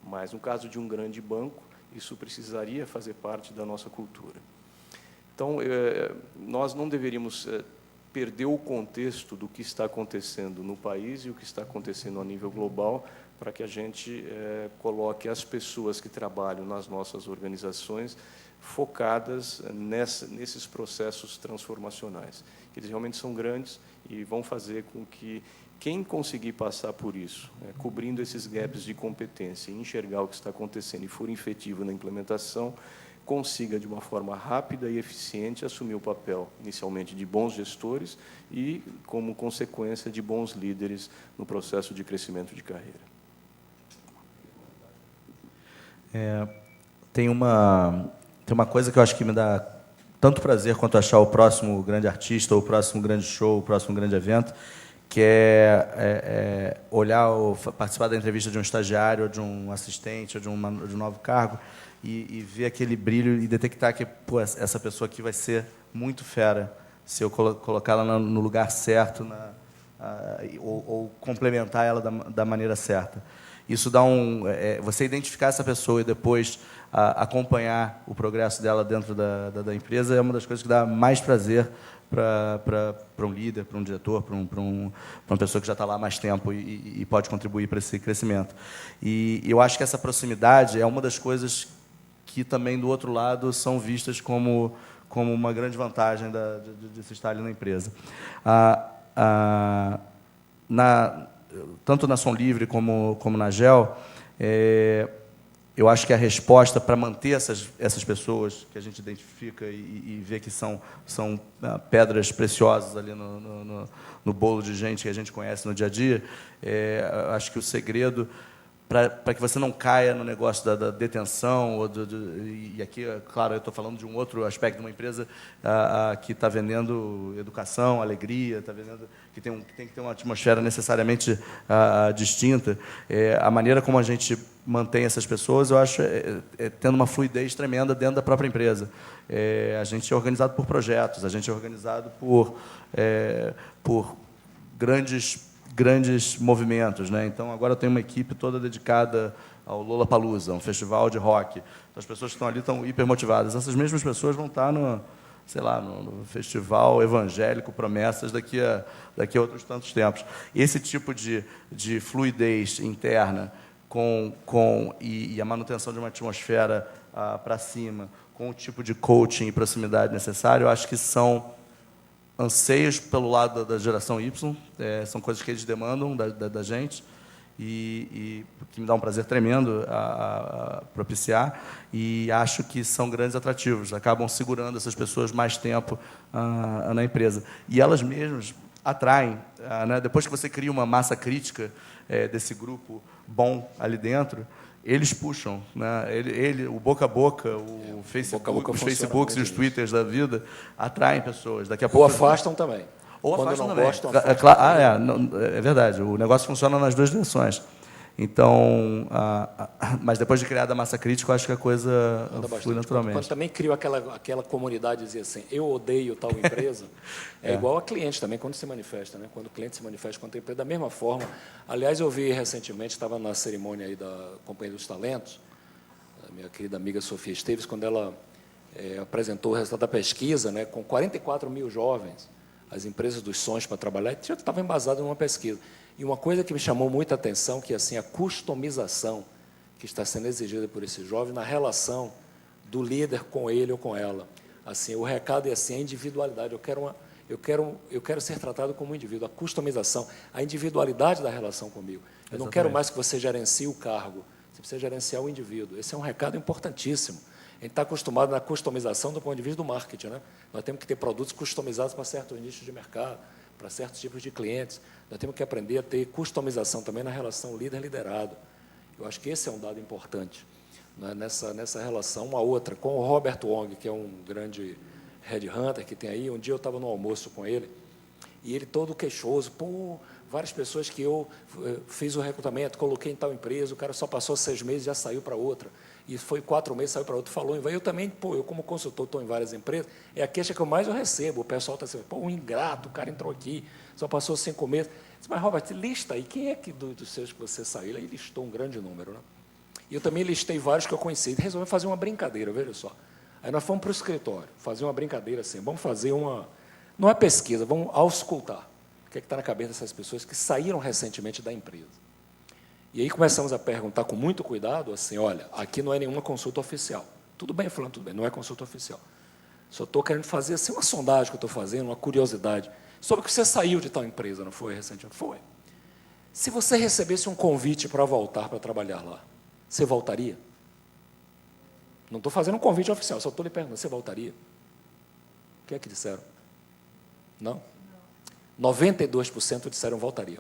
Mas, no caso de um grande banco, isso precisaria fazer parte da nossa cultura. Então, nós não deveríamos perder o contexto do que está acontecendo no país e o que está acontecendo a nível global, para que a gente coloque as pessoas que trabalham nas nossas organizações focadas nesses processos transformacionais. Eles realmente são grandes e vão fazer com que quem conseguir passar por isso, cobrindo esses gaps de competência, e enxergar o que está acontecendo e for efetivo na implementação, consiga, de uma forma rápida e eficiente, assumir o papel, inicialmente, de bons gestores e, como consequência, de bons líderes no processo de crescimento de carreira. Tem uma coisa que eu acho que me dá tanto prazer quanto achar o próximo grande artista, ou o próximo grande show, o próximo grande evento, que é olhar ou participar da entrevista de um estagiário, ou de um assistente, ou de um novo cargo, e ver aquele brilho e detectar que, pô, essa pessoa aqui vai ser muito fera se eu colocá-la no lugar certo, ou complementar ela da maneira certa. Isso dá você identificar essa pessoa e depois acompanhar o progresso dela dentro da empresa é uma das coisas que dá mais prazer para um líder, para um diretor, para uma pessoa que já está lá há mais tempo e pode contribuir para esse crescimento. E eu acho que essa proximidade é uma das coisas que também, do outro lado, são vistas como uma grande vantagem de se estar ali na empresa. Tanto na Som Livre como na GEL, eu acho que a resposta para manter essas pessoas que a gente identifica e vê que são pedras preciosas ali no bolo de gente que a gente conhece no dia a dia, acho que o segredo para que você não caia no negócio da detenção. E aqui, claro, eu estou falando de um outro aspecto de uma empresa que está vendendo educação, alegria, está vendendo, que tem que ter uma atmosfera necessariamente distinta. A maneira como a gente mantém essas pessoas, eu acho, tendo uma fluidez tremenda dentro da própria empresa. A gente é organizado por projetos, a gente é organizado por grandes movimentos, né? Então, agora eu tenho uma equipe toda dedicada ao Lollapalooza, um festival de rock. Então, as pessoas que estão ali estão hipermotivadas. Essas mesmas pessoas vão estar no festival evangélico Promessas daqui a outros tantos tempos. Esse tipo de fluidez interna e a manutenção de uma atmosfera para cima, com o tipo de coaching e proximidade necessário, eu acho que são anseios pelo lado da geração Y, são coisas que eles demandam da gente e que me dá um prazer tremendo a propiciar, e acho que são grandes atrativos, acabam segurando essas pessoas mais tempo na empresa. E elas mesmas atraem, né? Depois que você cria uma massa crítica desse grupo bom ali dentro, eles puxam, né? O boca a boca, o Facebook, os Facebooks e os Twitters da vida atraem pessoas. Daqui a Ou pouco afastam também. ou Quando afastam não também. gostam, afastam. É verdade. O negócio funciona nas duas direções. Então, mas depois de criada a massa crítica, eu acho que a coisa flui naturalmente. Quando também crio aquela comunidade, dizia assim, eu odeio tal empresa, igual a cliente também, quando se manifesta, né? Quando o cliente se manifesta contra a empresa, da mesma forma. Aliás, eu vi recentemente, estava na cerimônia aí da Companhia dos Talentos, a minha querida amiga Sofia Esteves, quando ela apresentou o resultado da pesquisa, né, com 44 mil jovens, as empresas dos sonhos para trabalhar, já estava embasado numa pesquisa. E uma coisa que me chamou muita atenção, que assim, a customização que está sendo exigida por esse jovem na relação do líder com ele ou com ela. Assim, o recado é assim, a individualidade. Eu quero ser tratado como um indivíduo. A customização, a individualidade da relação comigo. Eu não quero mais que você gerencie o cargo. Você precisa gerenciar o indivíduo. Esse é um recado importantíssimo. A gente está acostumado na customização do ponto de vista do marketing, né? Nós temos que ter produtos customizados para certos nichos de mercado, para certos tipos de clientes. Nós temos que aprender a ter customização também na relação líder-liderado. Eu acho que esse é um dado importante, né? Nessa relação. Uma outra, com o Robert Wong, que é um grande headhunter que tem aí. Um dia eu estava no almoço com ele, e ele todo queixoso, várias pessoas que eu fiz o recrutamento, coloquei em tal empresa, o cara só passou 6 meses e já saiu para outra. E foi 4 meses, saiu para outra, falou. Eu também, eu como consultor estou em várias empresas, é a queixa que eu mais recebo. O pessoal está assim, um ingrato, o cara entrou aqui, só passou 5 meses. Mas, Robert, lista aí, quem é que dos seus que você saiu? Ele listou um grande número, né? E eu também listei vários que eu conheci. Ele resolveu fazer uma brincadeira, veja só. Aí nós fomos para o escritório, fazer uma brincadeira assim, vamos fazer não é pesquisa, vamos auscultar o que está na cabeça dessas pessoas que saíram recentemente da empresa. E aí começamos a perguntar com muito cuidado, assim, olha, aqui não é nenhuma consulta oficial. Tudo bem, falando, tudo bem, não é consulta oficial. Só estou querendo fazer assim, uma sondagem que eu estou fazendo, uma curiosidade, sobre o que você saiu de tal empresa, não foi recentemente? Foi. Se você recebesse um convite para voltar para trabalhar lá, você voltaria? Não estou fazendo um convite oficial, só estou lhe perguntando, você voltaria? O que é que disseram? Não? 92% disseram voltaria.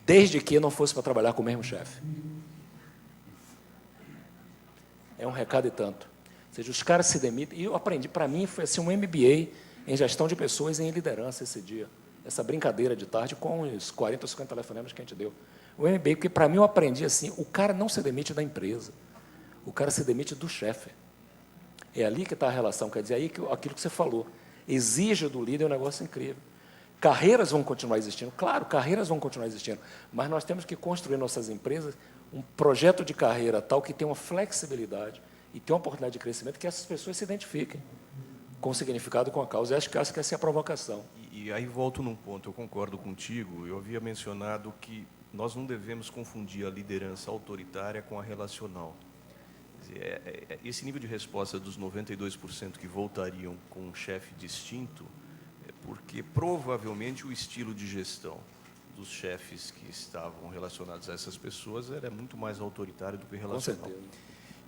Desde que não fosse para trabalhar com o mesmo chefe. É um recado e tanto. Ou seja, os caras se demitem. E eu aprendi, para mim, foi assim, um MBA em gestão de pessoas e em liderança esse dia. Essa brincadeira de tarde com os 40 ou 50 telefonemas que a gente deu. O MBA, porque para mim eu aprendi assim, o cara não se demite da empresa. O cara se demite do chefe. É ali que está a relação. Quer dizer, aí aquilo que você falou. Exige do líder um negócio incrível. Carreiras vão continuar existindo, claro, carreiras vão continuar existindo, mas nós temos que construir nossas empresas um projeto de carreira tal que tenha uma flexibilidade e tenha uma oportunidade de crescimento que essas pessoas se identifiquem com o significado, com a causa. Eu acho que essa é a provocação. E aí volto num ponto, eu concordo contigo, eu havia mencionado que nós não devemos confundir a liderança autoritária com a relacional. Quer dizer, esse nível de resposta dos 92% que voltariam com um chefe distinto, porque provavelmente o estilo de gestão dos chefes que estavam relacionados a essas pessoas era muito mais autoritário do que relacional. Com certeza.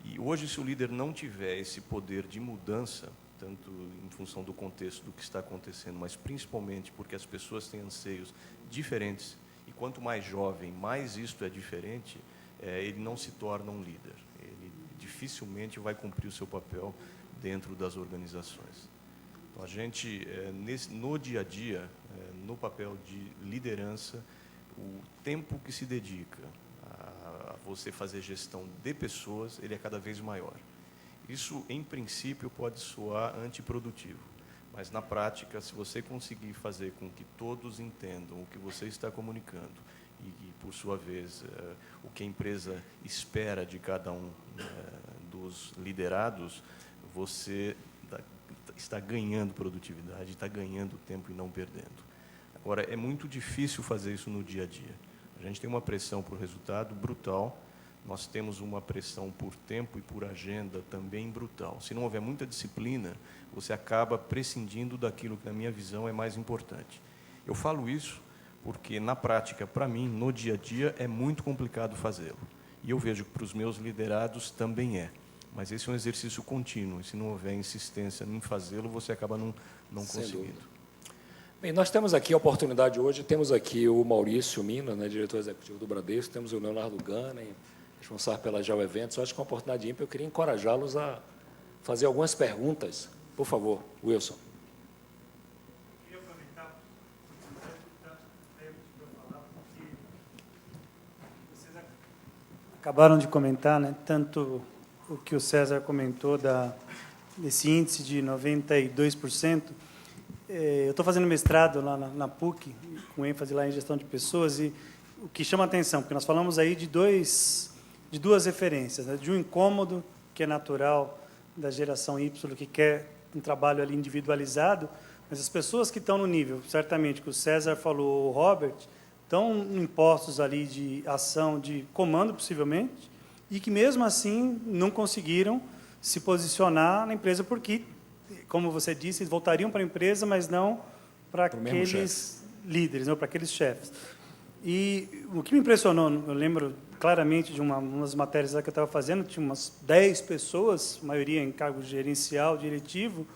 E hoje, se o líder não tiver esse poder de mudança, tanto em função do contexto do que está acontecendo, mas principalmente porque as pessoas têm anseios diferentes E quanto mais jovem, mais isto é diferente, ele não se torna um líder. Ele dificilmente vai cumprir o seu papel dentro das organizações. Então, a gente, no dia a dia, no papel de liderança, o tempo que se dedica a você fazer gestão de pessoas, ele é cada vez maior. Isso, em princípio, pode soar antiprodutivo, mas, na prática, se você conseguir fazer com que todos entendam o que você está comunicando e, por sua vez, o que a empresa espera de cada um dos liderados, você está ganhando produtividade, está ganhando tempo e não perdendo. Agora, é muito difícil fazer isso no dia a dia. A gente tem uma pressão por resultado brutal, nós temos uma pressão por tempo e por agenda também brutal. Se não houver muita disciplina, você acaba prescindindo daquilo que, na minha visão, é mais importante. Eu falo isso porque, na prática, para mim, no dia a dia, é muito complicado fazê-lo. E eu vejo que para os meus liderados também é. Mas esse é um exercício contínuo, e se não houver insistência em fazê-lo, você acaba não conseguindo. Bem, nós temos aqui a oportunidade hoje, temos aqui o Maurício Mina, né, diretor executivo do Bradesco, temos o Leonardo Gana, responsável pela Geo Eventos. Eu acho que é uma oportunidade ímpar, eu queria encorajá-los a fazer algumas perguntas. Por favor, Wilson. Eu queria aproveitar tanto tempo para falar, porque vocês acabaram de comentar, né, tanto o que o César comentou desse índice de 92%. Eu estou fazendo mestrado lá na PUC, com ênfase lá em gestão de pessoas, e o que chama a atenção, porque nós falamos aí de duas referências, né? De um incômodo, que é natural da geração Y, que quer um trabalho ali individualizado, mas as pessoas que estão no nível, certamente, que o César falou, o Robert, estão em postos ali de ação, de comando, possivelmente, e que, mesmo assim, não conseguiram se posicionar na empresa, porque, como você disse, eles voltariam para a empresa, mas não para aqueles líderes, não para aqueles chefes. E o que me impressionou, eu lembro claramente de umas matérias que eu estava fazendo, tinha umas 10 pessoas, a maioria em cargo gerencial, diretivo,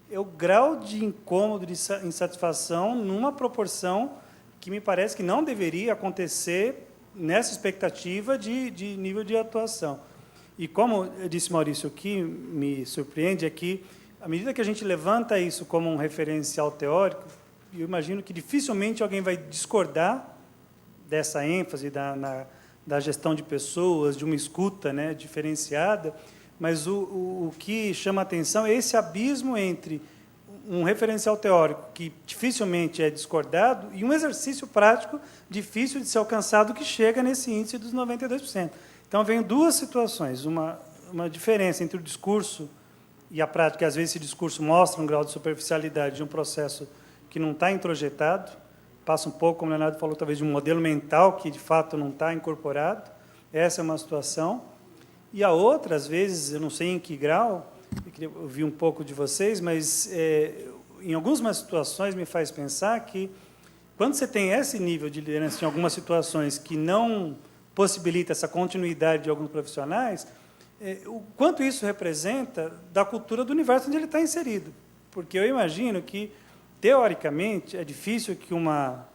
é o grau de incômodo, de insatisfação, numa proporção que me parece que não deveria acontecer nessa expectativa de nível de atuação. E como eu disse, Maurício, o que me surpreende é que, à medida que a gente levanta isso como um referencial teórico, eu imagino que dificilmente alguém vai discordar dessa ênfase da gestão de pessoas, de uma escuta, né, diferenciada, mas o que chama a atenção é esse abismo entre um referencial teórico que dificilmente é discordado e um exercício prático difícil de ser alcançado que chega nesse índice dos 92%. Então, vem duas situações, uma diferença entre o discurso e a prática. Às vezes, esse discurso mostra um grau de superficialidade de um processo que não está introjetado, passa um pouco, como o Leonardo falou, talvez de um modelo mental que, de fato, não está incorporado. Essa é uma situação. E a outra, às vezes, eu não sei em que grau, eu queria ouvir um pouco de vocês, mas, em algumas situações, me faz pensar que, quando você tem esse nível de liderança em algumas situações que não possibilita essa continuidade de alguns profissionais, o quanto isso representa da cultura do universo onde ele está inserido. Porque eu imagino que, teoricamente, é difícil que uma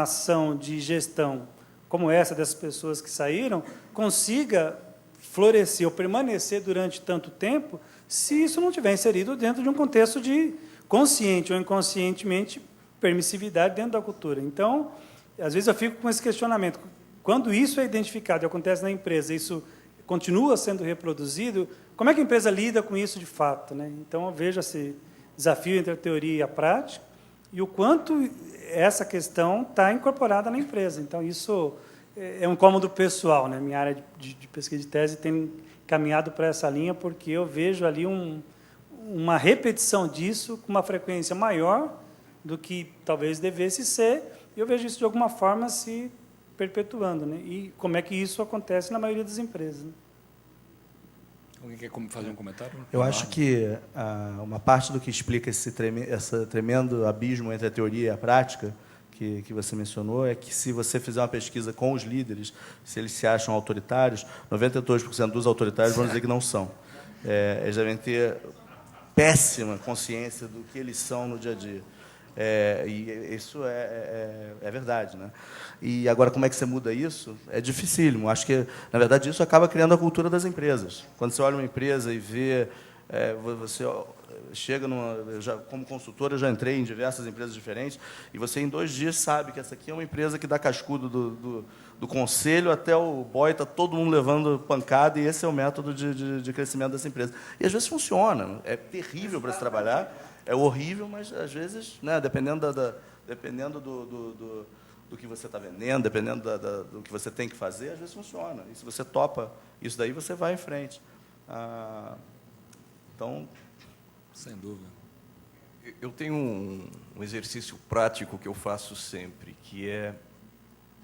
ação de gestão como essa dessas pessoas que saíram consiga florescer ou permanecer durante tanto tempo se isso não estiver inserido dentro de um contexto de consciente ou inconscientemente permissividade dentro da cultura. Então, às vezes eu fico com esse questionamento. Quando isso é identificado e acontece na empresa, isso continua sendo reproduzido, como é que a empresa lida com isso de fato, né? Então, eu vejo esse desafio entre a teoria e a prática e o quanto essa questão está incorporada na empresa. Então, isso é um incômodo pessoal, né? Minha área de pesquisa de tese tem caminhado para essa linha, porque eu vejo ali uma repetição disso com uma frequência maior do que talvez devesse ser, e eu vejo isso, de alguma forma, se perpetuando, né? E como é que isso acontece na maioria das empresas, né? Alguém quer fazer um comentário? Eu acho que uma parte do que explica esse tremendo abismo entre a teoria e a prática que você mencionou é que, se você fizer uma pesquisa com os líderes, se eles se acham autoritários, 92% dos autoritários vão dizer que não são. Eles devem ter péssima consciência do que eles são no dia a dia. E isso é verdade, né? E agora, como é que você muda isso? É dificílimo. Acho que, na verdade, isso acaba criando a cultura das empresas. Quando você olha uma empresa e vê... você chega como consultor, eu já entrei em diversas empresas diferentes, e você, em 2 dias, sabe que essa aqui é uma empresa que dá cascudo do conselho até o boy, está todo mundo levando pancada, e esse é o método de crescimento dessa empresa. E, às vezes, funciona. É terrível para se trabalhar, é horrível, mas, às vezes, né, dependendo do que você está vendendo, dependendo do que você tem que fazer, às vezes funciona. E se você topa isso daí, você vai em frente. Então... Sem dúvida. Eu tenho um exercício prático que eu faço sempre, que é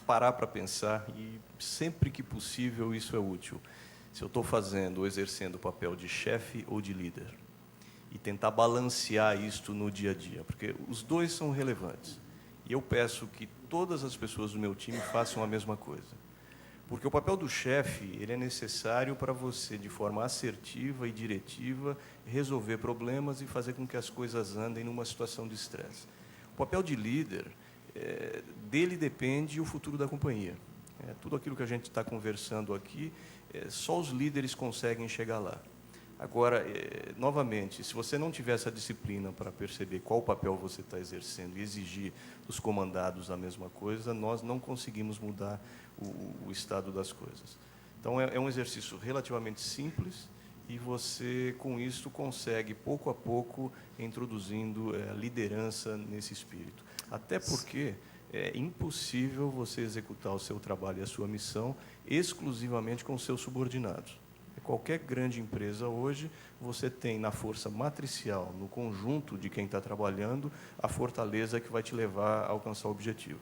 parar para pensar, e sempre que possível isso é útil. Se eu estou fazendo ou exercendo o papel de chefe ou de líder, e tentar balancear isto no dia a dia, porque os dois são relevantes. E eu peço que todas as pessoas do meu time façam a mesma coisa. Porque o papel do chefe, ele é necessário para você, de forma assertiva e diretiva, resolver problemas e fazer com que as coisas andem numa situação de estresse. O papel de líder, dele depende o futuro da companhia. Tudo aquilo que a gente está conversando aqui, só os líderes conseguem chegar lá. Agora, novamente, se você não tiver essa disciplina para perceber qual papel você está exercendo e exigir dos comandados a mesma coisa, nós não conseguimos mudar o estado das coisas. Então, é um exercício relativamente simples e você, com isso, consegue, pouco a pouco, introduzindo a liderança nesse espírito. Até porque é impossível você executar o seu trabalho e a sua missão exclusivamente com os seus subordinados. Qualquer grande empresa hoje, você tem na força matricial, no conjunto de quem está trabalhando, a fortaleza que vai te levar a alcançar o objetivo.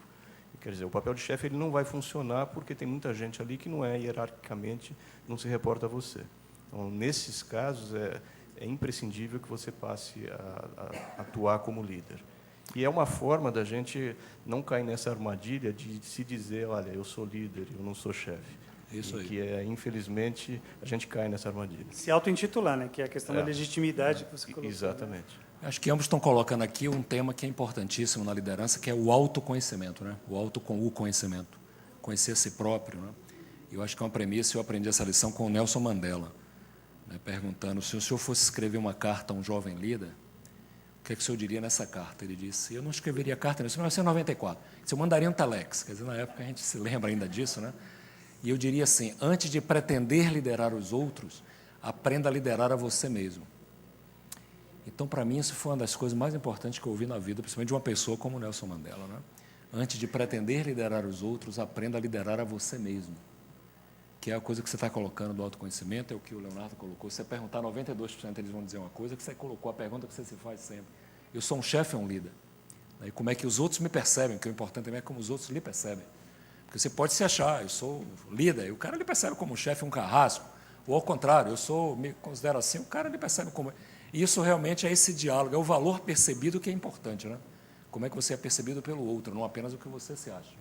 Quer dizer, o papel de chefe ele não vai funcionar porque tem muita gente ali que não é hierarquicamente, não se reporta a você. Então, nesses casos, é imprescindível que você passe a atuar como líder. E é uma forma da gente não cair nessa armadilha de se dizer, olha, eu sou líder, eu não sou chefe. Isso aí. Que, infelizmente, a gente cai nessa armadilha. Se auto-intitular, né? Que é a questão da legitimidade que você colocou. Exatamente. Né? Acho que ambos estão colocando aqui um tema que é importantíssimo na liderança, que é o autoconhecimento, né? O conhecimento. Conhecer a si próprio, né? Eu acho que é uma premissa, eu aprendi essa lição com o Nelson Mandela, né? Perguntando, se o senhor fosse escrever uma carta a um jovem líder, o que é que o senhor diria nessa carta? Ele disse, eu não escreveria carta, isso não vai ser 94. Isso eu mandaria um telex. Quer dizer, na época a gente se lembra ainda disso, né? E eu diria assim, antes de pretender liderar os outros, aprenda a liderar a você mesmo. Então, para mim, isso foi uma das coisas mais importantes que eu ouvi na vida, principalmente de uma pessoa como Nelson Mandela, né? Antes de pretender liderar os outros, aprenda a liderar a você mesmo. Que é a coisa que você está colocando do autoconhecimento, é o que o Leonardo colocou. Se você perguntar, 92% eles vão dizer uma coisa, que você colocou a pergunta que você se faz sempre. Eu sou um chefe ou um líder? E como é que os outros me percebem, que o importante também é como os outros lhe percebem. Porque você pode se achar, eu sou líder, e o cara lhe percebe como chefe um carrasco, ou ao contrário, me considero assim, o cara lhe percebe como... E isso realmente é esse diálogo, é o valor percebido que é importante, né? Como é que você é percebido pelo outro, não apenas o que você se acha.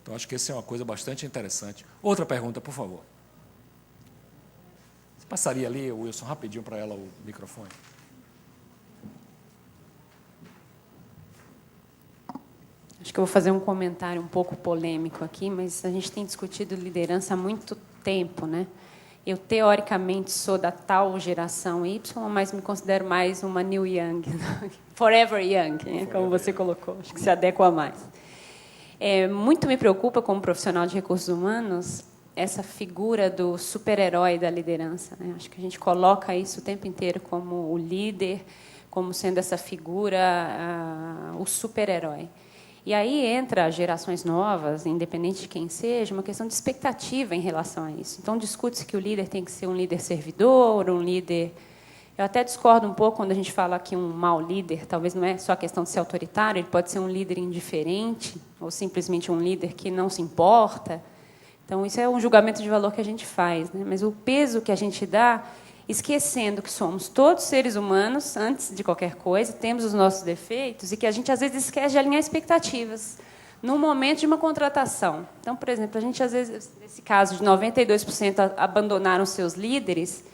Então, acho que essa é uma coisa bastante interessante. Outra pergunta, por favor. Você passaria ali, Wilson, rapidinho para ela o microfone. Acho que eu vou fazer um comentário um pouco polêmico aqui, mas a gente tem discutido liderança há muito tempo, né? Eu, teoricamente, sou da tal geração Y, mas me considero mais uma New Young, Forever Young, né? Como você colocou, acho que se adequa mais. Muito me preocupa, como profissional de recursos humanos, essa figura do super-herói da liderança, né? Acho que a gente coloca isso o tempo inteiro como o líder, como sendo essa figura, o super-herói. E aí entra gerações novas, independente de quem seja, uma questão de expectativa em relação a isso. Então, discute-se que o líder tem que ser um líder servidor, um líder... Eu até discordo um pouco quando a gente fala que um mau líder, talvez não é só a questão de ser autoritário, ele pode ser um líder indiferente, ou simplesmente um líder que não se importa. Então, isso é um julgamento de valor que a gente faz, né? Mas o peso que a gente dá, esquecendo que somos todos seres humanos, antes de qualquer coisa, temos os nossos defeitos, e que a gente, às vezes, esquece de alinhar expectativas no momento de uma contratação. Então, por exemplo, a gente, às vezes, nesse caso de 92% abandonaram seus líderes,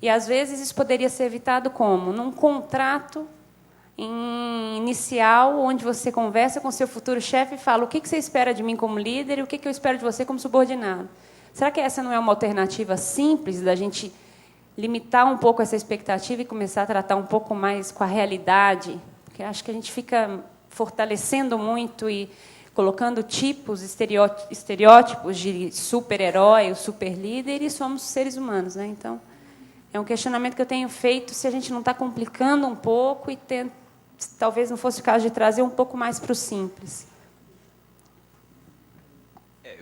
e, às vezes, isso poderia ser evitado como? Num contrato inicial, onde você conversa com seu futuro chefe e fala o que você espera de mim como líder e o que eu espero de você como subordinado. Será que essa não é uma alternativa simples da gente limitar um pouco essa expectativa e começar a tratar um pouco mais com a realidade? Porque acho que a gente fica fortalecendo muito e colocando tipos, estereótipos de super-herói, o super-líder, e somos seres humanos, né? Então, é um questionamento que eu tenho feito, se a gente não está complicando um pouco e talvez não fosse o caso de trazer um pouco mais para o simples.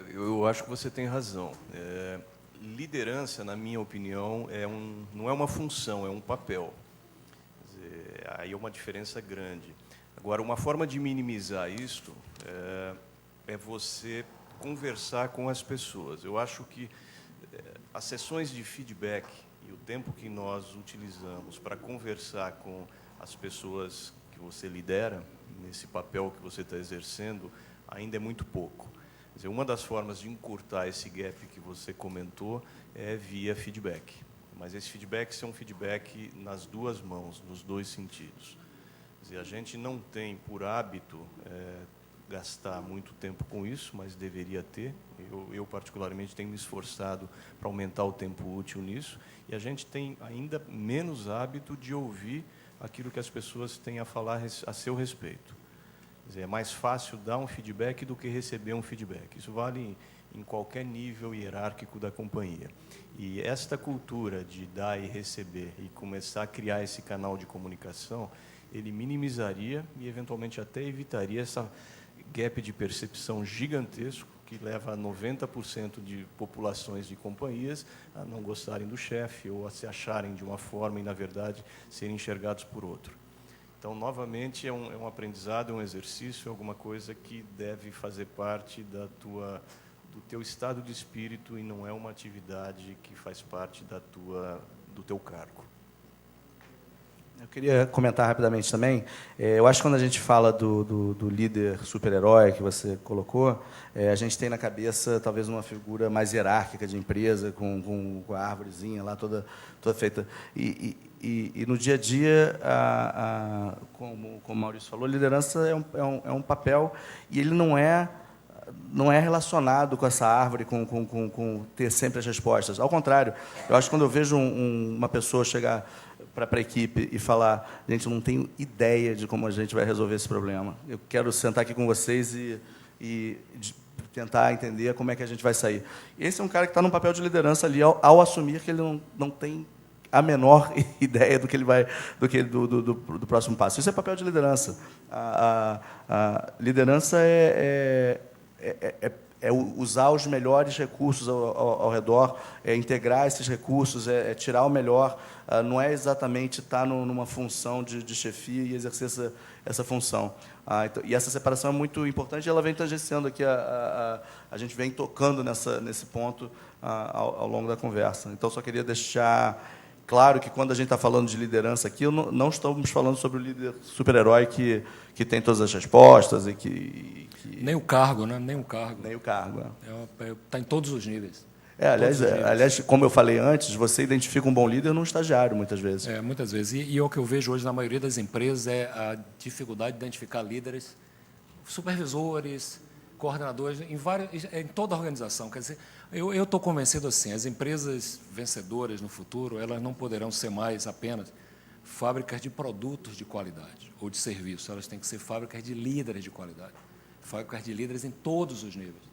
Eu acho que você tem razão. Liderança, na minha opinião, não é uma função, é um papel. Quer dizer, aí é uma diferença grande. Agora, uma forma de minimizar isto é você conversar com as pessoas. Eu acho que as sessões de feedback e o tempo que nós utilizamos para conversar com as pessoas que você lidera, nesse papel que você está exercendo, ainda é muito pouco. Quer dizer, uma das formas de encurtar esse gap que você comentou é via feedback. Mas esse feedback é um feedback nas duas mãos, nos dois sentidos. Quer dizer, a gente não tem por hábito gastar muito tempo com isso, mas deveria ter. Eu particularmente, tenho me esforçado para aumentar o tempo útil nisso, e a gente tem ainda menos hábito de ouvir aquilo que as pessoas têm a falar a seu respeito. Quer dizer, é mais fácil dar um feedback do que receber um feedback. Isso vale em qualquer nível hierárquico da companhia. E esta cultura de dar e receber e começar a criar esse canal de comunicação, ele minimizaria e, eventualmente, até evitaria essa gap de percepção gigantesco que leva a 90% de populações de companhias a não gostarem do chefe ou a se acharem de uma forma e, na verdade, serem enxergados por outro. Então, novamente, é um aprendizado, é um exercício, é alguma coisa que deve fazer parte do teu estado de espírito e não é uma atividade que faz parte do teu cargo. Eu queria comentar rapidamente também. Eu acho que quando a gente fala do líder super-herói que você colocou, a gente tem na cabeça talvez uma figura mais hierárquica de empresa, com a árvorezinha lá toda feita. E no dia a dia, como o Maurício falou, liderança é um papel e ele não é relacionado com essa árvore, com ter sempre as respostas. Ao contrário, eu acho que quando eu vejo uma pessoa chegar para a equipe e falar, gente, eu não tenho ideia de como a gente vai resolver esse problema. Eu quero sentar aqui com vocês e tentar entender como é que a gente vai sair. Esse é um cara que está num papel de liderança ali, ao assumir que ele não tem a menor ideia do que ele vai, do próximo passo. Isso é papel de liderança. A liderança é usar os melhores recursos ao redor, é integrar esses recursos, é tirar o melhor. Não é exatamente estar numa função de chefia e exercer essa função. E essa separação é muito importante e ela vem tangenciando aqui, a gente vem tocando nesse ponto ao longo da conversa. Então, só queria deixar claro que, quando a gente está falando de liderança aqui, não estamos falando sobre o líder super-herói que tem todas as respostas e que... Nem o cargo, né? Nem o cargo. Nem o cargo. Está em todos os níveis. Aliás, como eu falei antes, você identifica um bom líder num estagiário, muitas vezes. Muitas vezes. E o que eu vejo hoje na maioria das empresas é a dificuldade de identificar líderes, supervisores, coordenadores, em toda a organização. Quer dizer, eu estou convencido assim, as empresas vencedoras no futuro, elas não poderão ser mais apenas fábricas de produtos de qualidade ou de serviços, elas têm que ser fábricas de líderes de qualidade, fábricas de líderes em todos os níveis.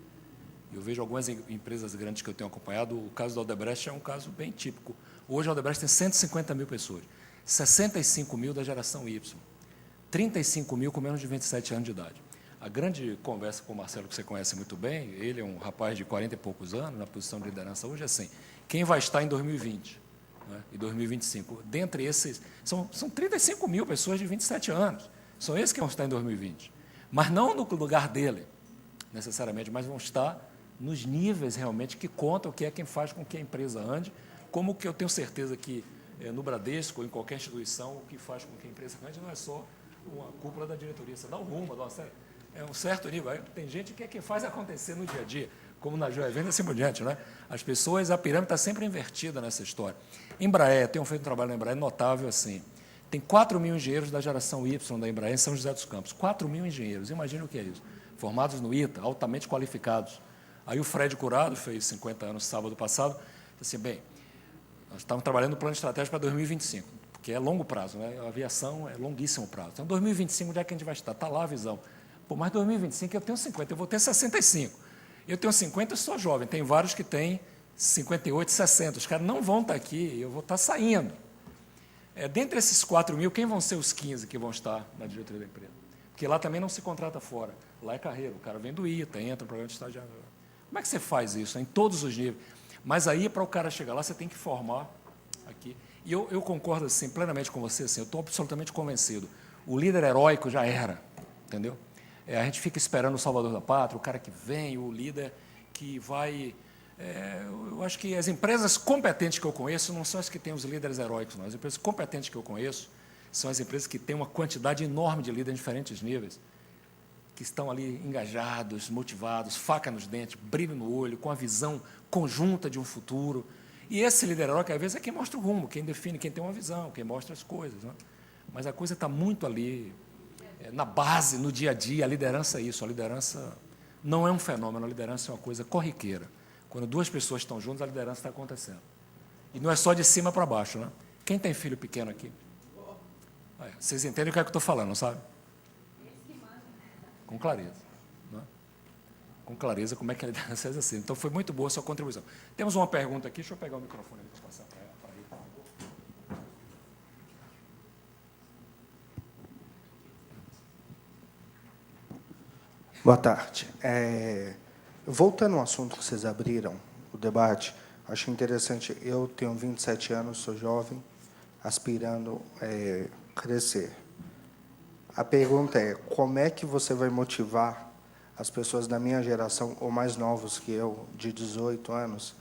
Eu vejo algumas empresas grandes que eu tenho acompanhado, o caso da Odebrecht é um caso bem típico. Hoje a Odebrecht tem 150 mil pessoas, 65 mil da geração Y, 35 mil com menos de 27 anos de idade. A grande conversa com o Marcelo, que você conhece muito bem, ele é um rapaz de 40 e poucos anos, na posição de liderança hoje, é assim, quem vai estar em 2020, né, e 2025? Dentre esses, são 35 mil pessoas de 27 anos, são esses que vão estar em 2020. Mas não no lugar dele, necessariamente, mas vão estar nos níveis realmente que contam, que é quem faz com que a empresa ande, como que eu tenho certeza que no Bradesco ou em qualquer instituição, o que faz com que a empresa ande não é só uma cúpula da diretoria, você dá um rumo, é um certo nível. Aí tem gente que é quem faz acontecer no dia a dia, como na Joevenda e assim por diante, né? As pessoas, a pirâmide está sempre invertida nessa história. Embraer, tenho feito um trabalho na Embraer notável assim. Tem 4.000 engenheiros da geração Y da Embraer em São José dos Campos. 4.000 engenheiros, imagina o que é isso. Formados no ITA, altamente qualificados. Aí o Fred Curado, fez 50 anos sábado passado, disse assim, bem, nós estamos trabalhando no plano estratégico para 2025, porque é longo prazo, né? A aviação é longuíssimo prazo. Então, 2025, onde é que a gente vai estar? Está lá a visão. Pô, mas 2025 eu tenho 50, eu vou ter 65. Eu tenho 50, eu sou jovem. Tem vários que têm 58, 60. Os caras não vão estar aqui, eu vou estar saindo. Dentre esses 4.000, quem vão ser os 15 que vão estar na diretoria da empresa? Porque lá também não se contrata fora. Lá é carreira. O cara vem do ITA, entra no programa de estagiário. Como é que você faz isso? Em todos os níveis. Mas aí, para o cara chegar lá, você tem que formar aqui. E eu concordo assim, plenamente com você, assim, eu estou absolutamente convencido. O líder heróico já era, entendeu? A gente fica esperando o salvador da pátria, o cara que vem, o líder que vai... eu acho que as empresas competentes que eu conheço não são as que têm os líderes heróicos, não. As empresas competentes que eu conheço são as empresas que têm uma quantidade enorme de líderes em diferentes níveis, que estão ali engajados, motivados, faca nos dentes, brilho no olho, com a visão conjunta de um futuro. E esse líder heróico, às vezes, é quem mostra o rumo, quem define, quem tem uma visão, quem mostra as coisas. Né? Mas a coisa está muito ali, na base, no dia a dia. A liderança é isso. A liderança não é um fenômeno, a liderança é uma coisa corriqueira. Quando duas pessoas estão juntas, a liderança está acontecendo. E não é só de cima para baixo. Né? Quem tem filho pequeno aqui? Vocês entendem o que é que eu estou falando, não sabe? Com clareza. Né? Com clareza como é que a liderança é assim. Então, foi muito boa a sua contribuição. Temos uma pergunta aqui. Deixa eu pegar o microfone para passar para ele, por favor. Boa tarde. Voltando ao assunto que vocês abriram, o debate, acho interessante. Eu tenho 27 anos, sou jovem, aspirando a crescer. A pergunta é, como é que você vai motivar as pessoas da minha geração, ou mais novos que eu, de 18 anos,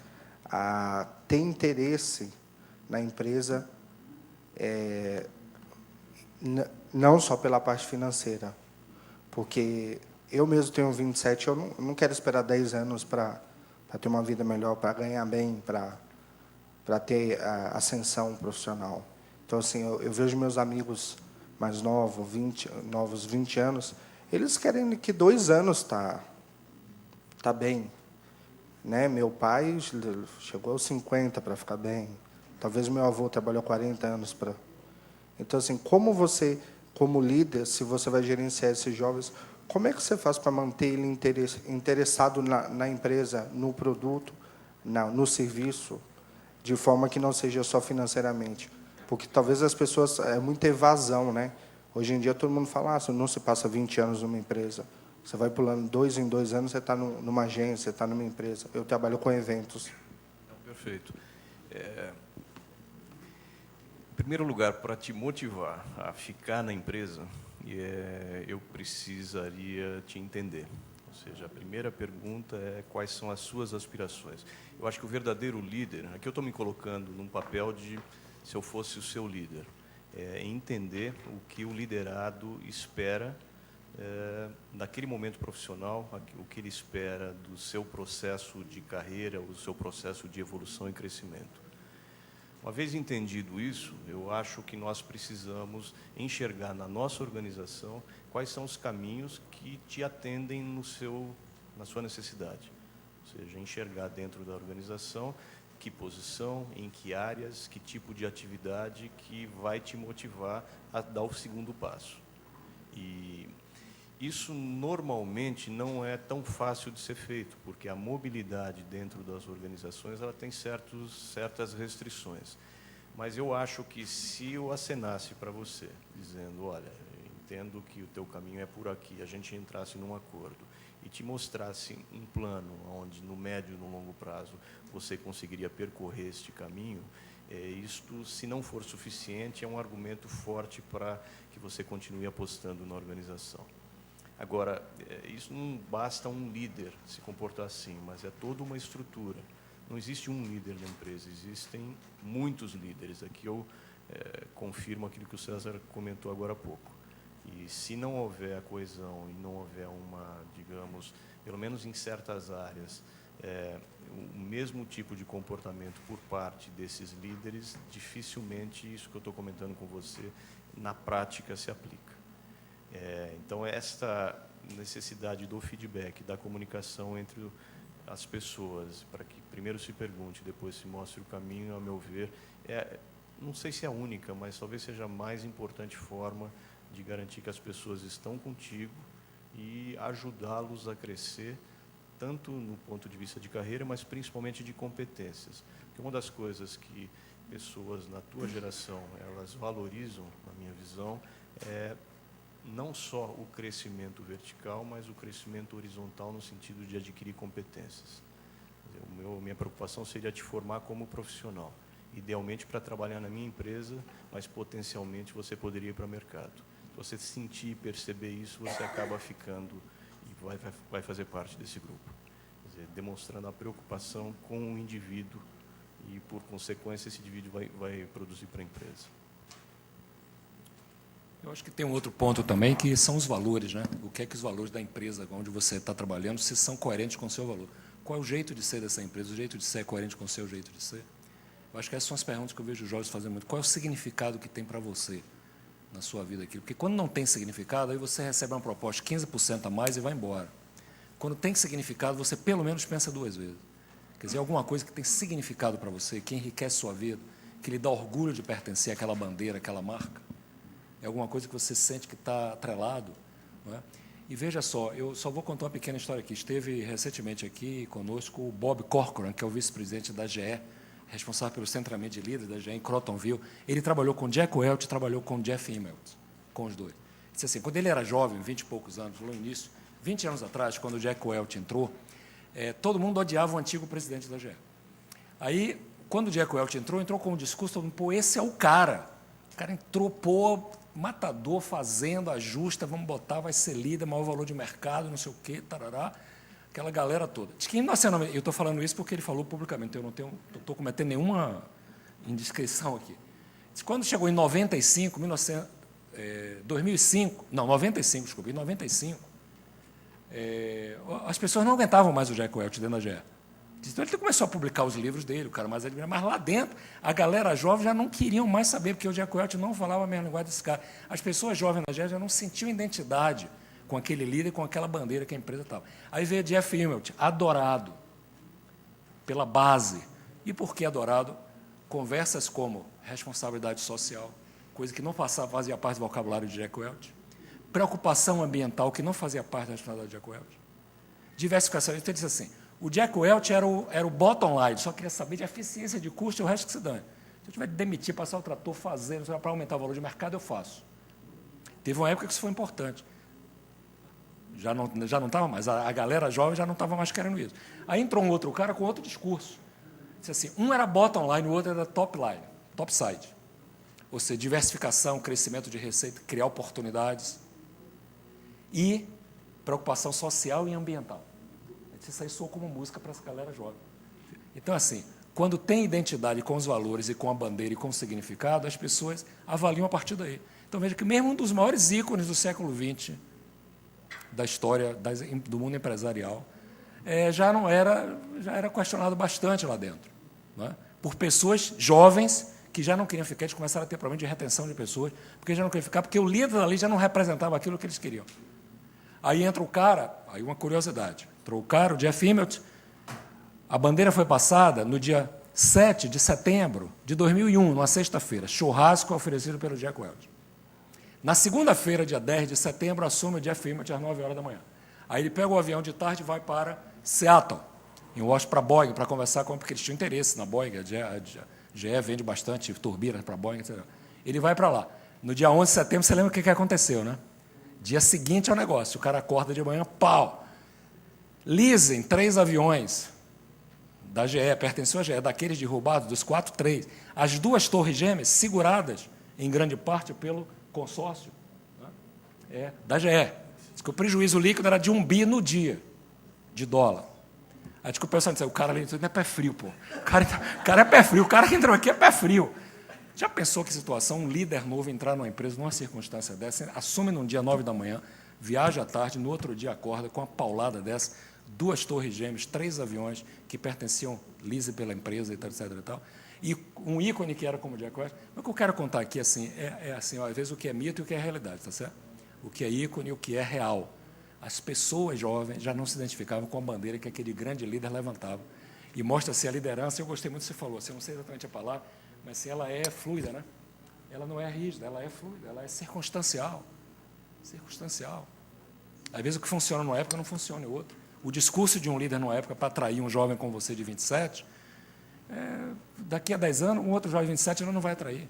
a ter interesse na empresa, não só pela parte financeira, porque eu mesmo tenho 27, eu não quero esperar 10 anos para ter uma vida melhor, para ganhar bem, para ter a ascensão profissional. Então, assim, eu vejo meus amigos mais novos, 20 anos, eles querem que 2 anos tá bem. Né? Meu pai chegou aos 50 para ficar bem. Talvez meu avô trabalhou 40 anos para... Então, assim, como você, como líder, se você vai gerenciar esses jovens, como é que você faz para manter ele interessado na empresa, no produto, no serviço, de forma que não seja só financeiramente? Porque talvez as pessoas... É muita evasão, né? Hoje em dia, todo mundo fala, não se passa 20 anos numa empresa. Você vai pulando 2 em 2 anos, você está numa agência, você está numa empresa. Eu trabalho com eventos. Perfeito. Em primeiro lugar, para te motivar a ficar na empresa, eu precisaria te entender. Ou seja, a primeira pergunta é quais são as suas aspirações. Eu acho que o verdadeiro líder, aqui eu estou me colocando num papel de, se eu fosse o seu líder, entender o que o liderado espera daquele momento profissional, o que ele espera do seu processo de carreira, o seu processo de evolução e crescimento. Uma vez entendido isso, eu acho que nós precisamos enxergar na nossa organização quais são os caminhos que te atendem na sua necessidade. Ou seja, enxergar dentro da organização que posição, em que áreas, que tipo de atividade que vai te motivar a dar o segundo passo. E isso, normalmente, não é tão fácil de ser feito, porque a mobilidade dentro das organizações ela tem certas restrições. Mas eu acho que, se eu acenasse para você, dizendo, olha, entendo que o teu caminho é por aqui, a gente entrasse num acordo e te mostrasse um plano onde, no médio e no longo prazo, você conseguiria percorrer este caminho, isto, se não for suficiente, é um argumento forte para que você continue apostando na organização. Agora, isso não basta um líder se comportar assim, mas é toda uma estrutura. Não existe um líder na empresa, existem muitos líderes. Aqui eu confirmo aquilo que o César comentou agora há pouco. E se não houver a coesão e não houver uma, digamos, pelo menos em certas áreas, o mesmo tipo de comportamento por parte desses líderes, dificilmente isso que eu estou comentando com você na prática se aplica. Então, esta necessidade do feedback, da comunicação entre as pessoas, para que primeiro se pergunte, depois se mostre o caminho, a meu ver, não sei se é a única, mas talvez seja a mais importante forma de garantir que as pessoas estão contigo e ajudá-los a crescer, tanto no ponto de vista de carreira, mas principalmente de competências. Porque uma das coisas que pessoas na tua geração elas valorizam, na minha visão, é não só o crescimento vertical, mas o crescimento horizontal no sentido de adquirir competências. Minha preocupação seria te formar como profissional, idealmente para trabalhar na minha empresa, mas potencialmente você poderia ir para o mercado. Se você sentir e perceber isso, você acaba ficando e vai fazer parte desse grupo. Quer dizer, demonstrando a preocupação com o indivíduo e, por consequência, esse indivíduo vai produzir para a empresa. Eu acho que tem um outro ponto também, que são os valores, né? O que é que os valores da empresa onde você está trabalhando, se são coerentes com o seu valor. Qual é o jeito de ser dessa empresa? O jeito de ser é coerente com o seu jeito de ser? Eu acho que essas são as perguntas que eu vejo o Jorge fazendo muito. Qual é o significado que tem para você na sua vida aquilo? Porque quando não tem significado, aí você recebe uma proposta 15% a mais e vai embora. Quando tem significado, você pelo menos pensa 2 vezes. Quer dizer, alguma coisa que tem significado para você, que enriquece sua vida, que lhe dá orgulho de pertencer àquela bandeira, àquela marca. É alguma coisa que você sente que está atrelado. Não é? E veja só, eu só vou contar uma pequena história aqui. Esteve recentemente aqui conosco o Bob Corcoran, que é o vice-presidente da GE, responsável pelo centramento de líderes da GE em Crotonville. Ele trabalhou com Jack Welch, trabalhou com Jeff Immelt, com os dois. Disse assim, quando ele era jovem, 20 e poucos anos, no início, 20 anos atrás, quando o Jack Welch entrou, todo mundo odiava o antigo presidente da GE. Aí, quando o Jack Welch entrou com um discurso, todo mundo, pô, esse é o cara. O cara entrou, pô, matador, fazendo, ajusta, vamos botar, vai ser líder, maior valor de mercado, não sei o quê, tarará, aquela galera toda. Diz que, eu estou falando isso porque ele falou publicamente, eu não estou cometendo nenhuma indiscrição aqui. Diz que quando chegou em 95, 2005, não, 95, desculpa, em 95, as pessoas não aguentavam mais o Jack Welch dentro da GE. Então, ele começou a publicar os livros dele, o cara mais admirado, mas lá dentro, a galera jovem já não queriam mais saber, porque o Jack Welch não falava a mesma linguagem desse cara. As pessoas jovens na GE já não sentiam identidade com aquele líder, com aquela bandeira que a empresa estava. Aí veio Jeff Immelt, adorado pela base. E por que adorado? Conversas como responsabilidade social, coisa que não fazia parte do vocabulário de Jack Welch, preocupação ambiental, que não fazia parte da responsabilidade de Jack Welch, diversificação. Então, ele disse assim, o Jack Welch era o bottom line, só queria saber de eficiência de custo e o resto que se dane. Se eu tiver de demitir, passar o trator, fazer, para aumentar o valor de mercado, eu faço. Teve uma época que isso foi importante. Já não estava mais, a galera jovem já não estava mais querendo isso. Aí entrou um outro cara com outro discurso. Disse assim, um era bottom line, o outro era top line, top side. Ou seja, diversificação, crescimento de receita, criar oportunidades e preocupação social e ambiental. Isso aí soa como música para essa galera jovem. Então, assim, quando tem identidade com os valores e com a bandeira e com o significado, as pessoas avaliam a partir daí. Então, veja que mesmo um dos maiores ícones do século XX, da história do mundo empresarial, já era questionado bastante lá dentro, não é? Por pessoas jovens que já não queriam ficar, eles começaram a ter problema de retenção de pessoas, porque já não queriam ficar, porque o líder ali já não representava aquilo que eles queriam. Aí entra o cara, aí uma curiosidade, entrou o cara, o Jeff Immelt, a bandeira foi passada no dia 7 de setembro de 2001, numa sexta-feira, churrasco oferecido pelo Jack Welch. Na segunda-feira, dia 10 de setembro, assume o Jeff Immelt às 9 horas da manhã. Aí ele pega o avião de tarde e vai para Seattle, em Washington, para a Boeing, para conversar com, porque eles tinham interesse na Boeing, a GE vende bastante turbinas para a Boeing, etc. Ele vai para lá. No dia 11 de setembro, você lembra o que aconteceu, né? Dia seguinte ao negócio, o cara acorda de manhã, pau. Leasing, 3 aviões da GE, pertenceu à GE, daqueles derrubados, dos 4, 3. As 2 torres gêmeas seguradas, em grande parte, pelo consórcio, né, da GE. Diz que o prejuízo líquido era de $1 bi no dia, de dólar. Aí diz que o pessoal disse, o cara ali não é pé frio, pô. O cara é pé frio, o cara que entrou aqui é pé frio. Já pensou que situação, um líder novo entrar numa empresa, numa circunstância dessa, assume num dia 9 da manhã, viaja à tarde, no outro dia acorda com uma paulada dessa, 2 torres gêmeas, 3 aviões que pertenciam lease pela empresa, etc, etc, e tal. E um ícone que era como Jack Welch. Mas o que eu quero contar aqui assim, assim, ó, às vezes o que é mito e o que é realidade, tá certo? O que é ícone e o que é real. As pessoas jovens já não se identificavam com a bandeira que aquele grande líder levantava. E mostra-se a liderança, eu gostei muito do que você falou, assim, eu não sei exatamente a palavra, mas se ela é fluida, né? Ela não é rígida, ela é fluida, ela é circunstancial. Circunstancial. Às vezes o que funciona numa época não funciona em outra. O discurso de um líder numa época para atrair um jovem como você de 27, daqui a 10 anos, um outro jovem de 27 não vai atrair.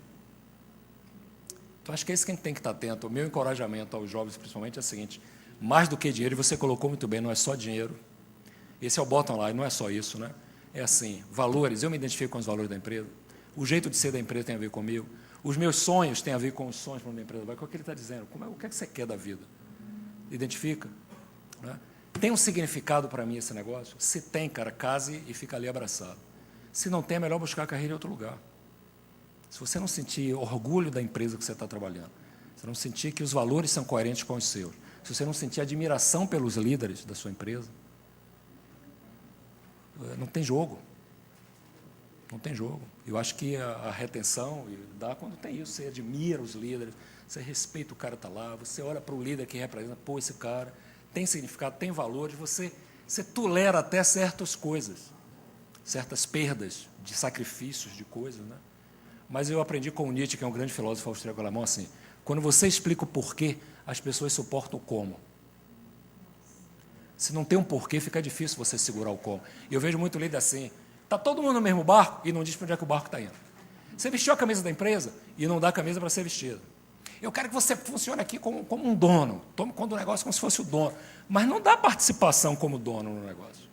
Então, acho que é isso que a gente tem que estar atento. O meu encorajamento aos jovens, principalmente, é o seguinte: mais do que dinheiro, e você colocou muito bem, não é só dinheiro. Esse é o bottom line, não é só isso, né? É assim, valores, eu me identifico com os valores da empresa, o jeito de ser da empresa tem a ver comigo, os meus sonhos têm a ver com os sonhos da empresa, com o que ele está dizendo, o que é que você quer da vida? Identifica? Né? Tem um significado para mim esse negócio? Se tem, cara, case e fica ali abraçado. Se não tem, é melhor buscar a carreira em outro lugar. Se você não sentir orgulho da empresa que você está trabalhando, se não sentir que os valores são coerentes com os seus, se você não sentir admiração pelos líderes da sua empresa, não tem jogo. Não tem jogo. Eu acho que a retenção dá quando tem isso. Você admira os líderes, você respeita o cara que está lá, você olha para o líder que representa, pô, esse cara tem significado, tem valores, você tolera até certas coisas, certas perdas de sacrifícios, de coisas, né? Mas eu aprendi com o Nietzsche, que é um grande filósofo austríaco-alemão, assim, quando você explica o porquê, as pessoas suportam o como. Se não tem um porquê, fica difícil você segurar o como. E eu vejo muito líder assim, está todo mundo no mesmo barco e não diz para onde é que o barco está indo. Você vestiu a camisa da empresa e não dá a camisa para ser vestida. Eu quero que você funcione aqui como um dono, tome conta do negócio como se fosse o dono, mas não dá participação como dono no negócio.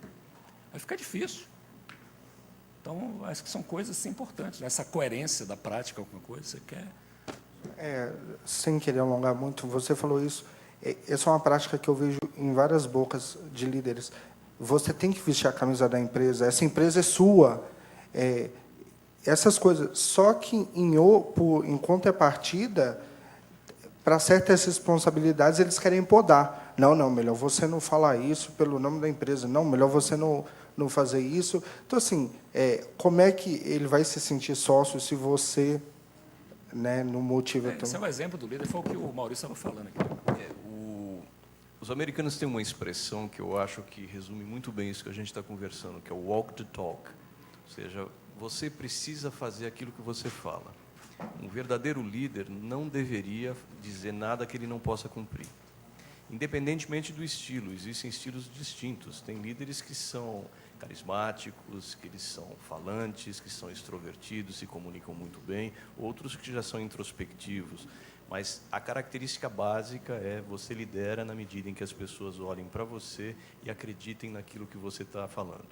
Aí fica difícil. Então, acho que são coisas assim, importantes, né? Essa coerência da prática, alguma coisa, você quer... Sem querer alongar muito, você falou isso, essa é uma prática que eu vejo em várias bocas de líderes. Você tem que vestir a camisa da empresa, essa empresa é sua, essas coisas. Só que, em contrapartida, para certas responsabilidades, eles querem podar. Não, melhor você não falar isso pelo nome da empresa. Não, melhor você não fazer isso. Então, assim, como é que ele vai se sentir sócio se você, né, não motiva... Esse é o exemplo do líder, foi o que o Maurício estava falando aqui. Os americanos têm uma expressão que eu acho que resume muito bem isso que a gente está conversando, que é o walk the talk. Ou seja, você precisa fazer aquilo que você fala. Um verdadeiro líder não deveria dizer nada que ele não possa cumprir. Independentemente do estilo, existem estilos distintos. Tem líderes que são carismáticos, que eles são falantes, que são extrovertidos, se comunicam muito bem, outros que já são introspectivos. Mas a característica básica é você lidera na medida em que as pessoas olhem para você e acreditem naquilo que você está falando.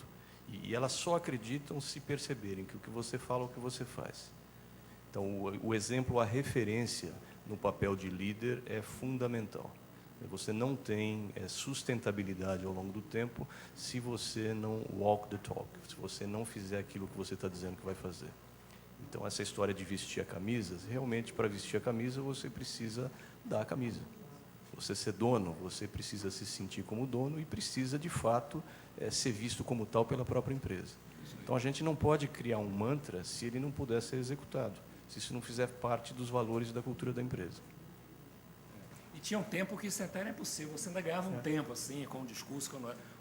E elas só acreditam se perceberem que o que você fala é o que você faz. Então, o exemplo, a referência no papel de líder é fundamental. Você não tem sustentabilidade ao longo do tempo se você não walk the talk, se você não fizer aquilo que você está dizendo que vai fazer. Então, essa história de vestir a camisa, realmente, para vestir a camisa, você precisa dar a camisa. Você ser dono, você precisa se sentir como dono e precisa, de fato, ser visto como tal pela própria empresa. Então, a gente não pode criar um mantra se ele não puder ser executado, se isso não fizer parte dos valores da cultura da empresa. E tinha um tempo que isso até era impossível. Você ainda ganhava um tempo, assim, com o discurso.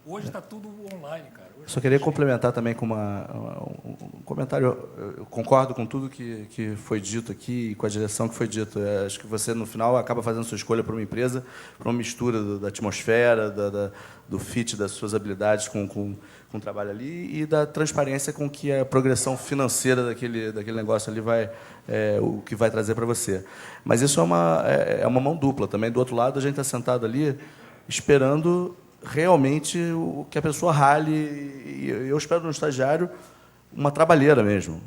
Hoje está tudo online, cara. Hoje só queria complementar também com um comentário. Eu concordo com tudo que foi dito aqui e com a direção que foi dito. Acho que você, no final, acaba fazendo sua escolha para uma empresa, para uma mistura da atmosfera, do fit das suas habilidades com o trabalho ali e da transparência com que a progressão financeira daquele negócio ali o que vai trazer para você. Mas isso é uma mão dupla também. Do outro lado, a gente está sentado ali esperando realmente que a pessoa rale, e eu espero no estagiário uma trabalheira mesmo.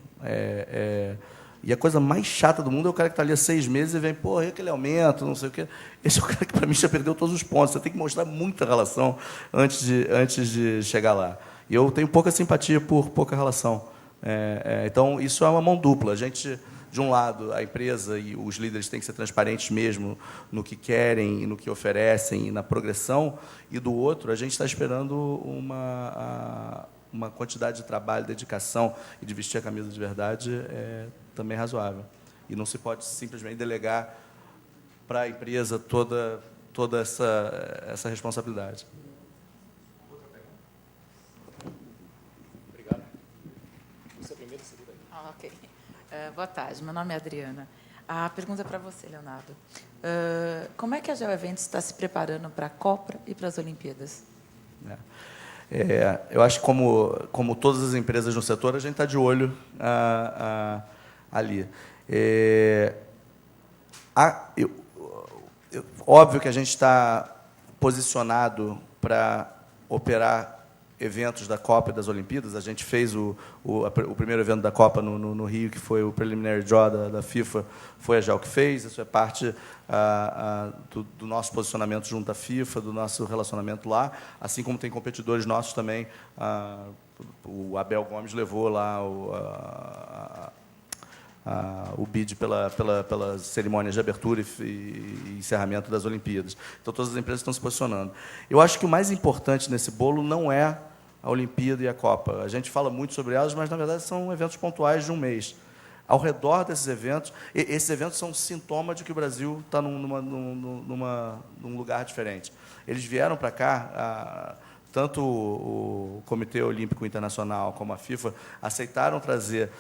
E a coisa mais chata do mundo é o cara que está ali há 6 meses e vem, pô, e aquele aumento, não sei o quê. Esse é o cara que, para mim, já perdeu todos os pontos. Você tem que mostrar muita relação antes de chegar lá. E eu tenho pouca simpatia por pouca relação. Então, isso é uma mão dupla. A gente, de um lado, a empresa e os líderes têm que ser transparentes mesmo no que querem, no que oferecem e na progressão, e do outro, a gente está esperando uma quantidade de trabalho, dedicação e de vestir a camisa de verdade também razoável. E não se pode simplesmente delegar para a empresa toda essa responsabilidade. Obrigado. Você primeiro, seguida aí. Ok. Boa tarde, meu nome é Adriana. A pergunta é para você, Leonardo. Como é que a GeoEventos está se preparando para a Copa e para as Olimpíadas? Eu acho que, como todas as empresas no setor, a gente está de olho ali. Óbvio que a gente está posicionado para operar eventos da Copa e das Olimpíadas. A gente fez o primeiro evento da Copa no Rio, que foi o Preliminary Draw da FIFA, foi a GEL que fez. Isso é parte do nosso posicionamento junto à FIFA, do nosso relacionamento lá, assim como tem competidores nossos também. O Abel Gomes levou lá o bid pela cerimônia de abertura e encerramento das Olimpíadas. Então, todas as empresas estão se posicionando. Eu acho que o mais importante nesse bolo não é a Olimpíada e a Copa. A gente fala muito sobre elas, mas, na verdade, são eventos pontuais de um mês. Ao redor desses eventos, esses eventos são sintoma de que o Brasil está num lugar diferente. Eles vieram para cá, tanto o Comitê Olímpico Internacional como a FIFA aceitaram trazer,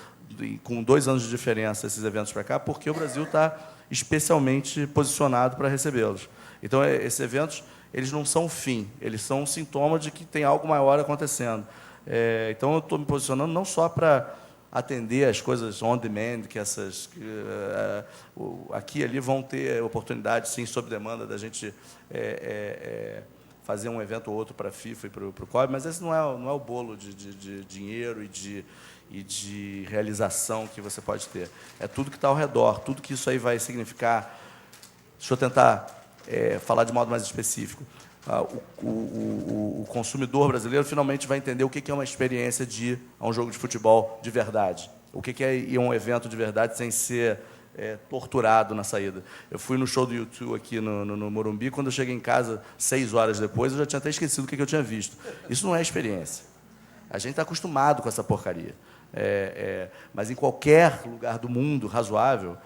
com 2 anos de diferença, esses eventos para cá, porque o Brasil está especialmente posicionado para recebê-los. Então, esses eventos, eles não são fim, eles são um sintoma de que tem algo maior acontecendo. Então, eu estou me posicionando não só para atender as coisas on demand, que aqui e ali vão ter oportunidade, sim, sob demanda, da gente fazer um evento ou outro para a FIFA e para o COB, mas esse não é o bolo de dinheiro e de realização que você pode ter. É tudo que está ao redor, tudo que isso aí vai significar. Deixa eu tentar falar de modo mais específico. O consumidor brasileiro finalmente vai entender o que é uma experiência de ir a um jogo de futebol de verdade. O que é ir a um evento de verdade sem ser torturado na saída. Eu fui no show do U2 aqui no Morumbi, quando eu cheguei em casa, 6 horas depois, eu já tinha até esquecido o que eu tinha visto. Isso não é experiência. A gente está acostumado com essa porcaria. Mas em qualquer lugar do mundo razoável,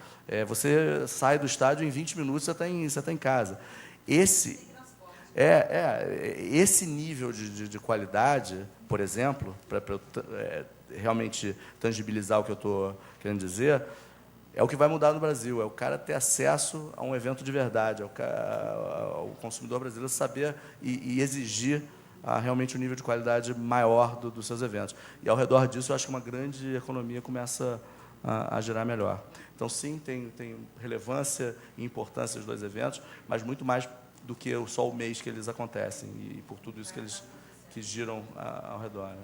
você sai do estádio em 20 minutos, você está em casa. Esse nível de qualidade, por exemplo, para realmente tangibilizar o que eu estou querendo dizer, é o que vai mudar no Brasil, é o cara ter acesso a um evento de verdade, é o consumidor brasileiro saber e exigir realmente um nível de qualidade maior dos seus eventos. E, ao redor disso, eu acho que uma grande economia começa a girar melhor. Então, sim, tem relevância e importância os 2 eventos, mas muito mais do que só o mês que eles acontecem e por tudo isso que giram ao redor. Né?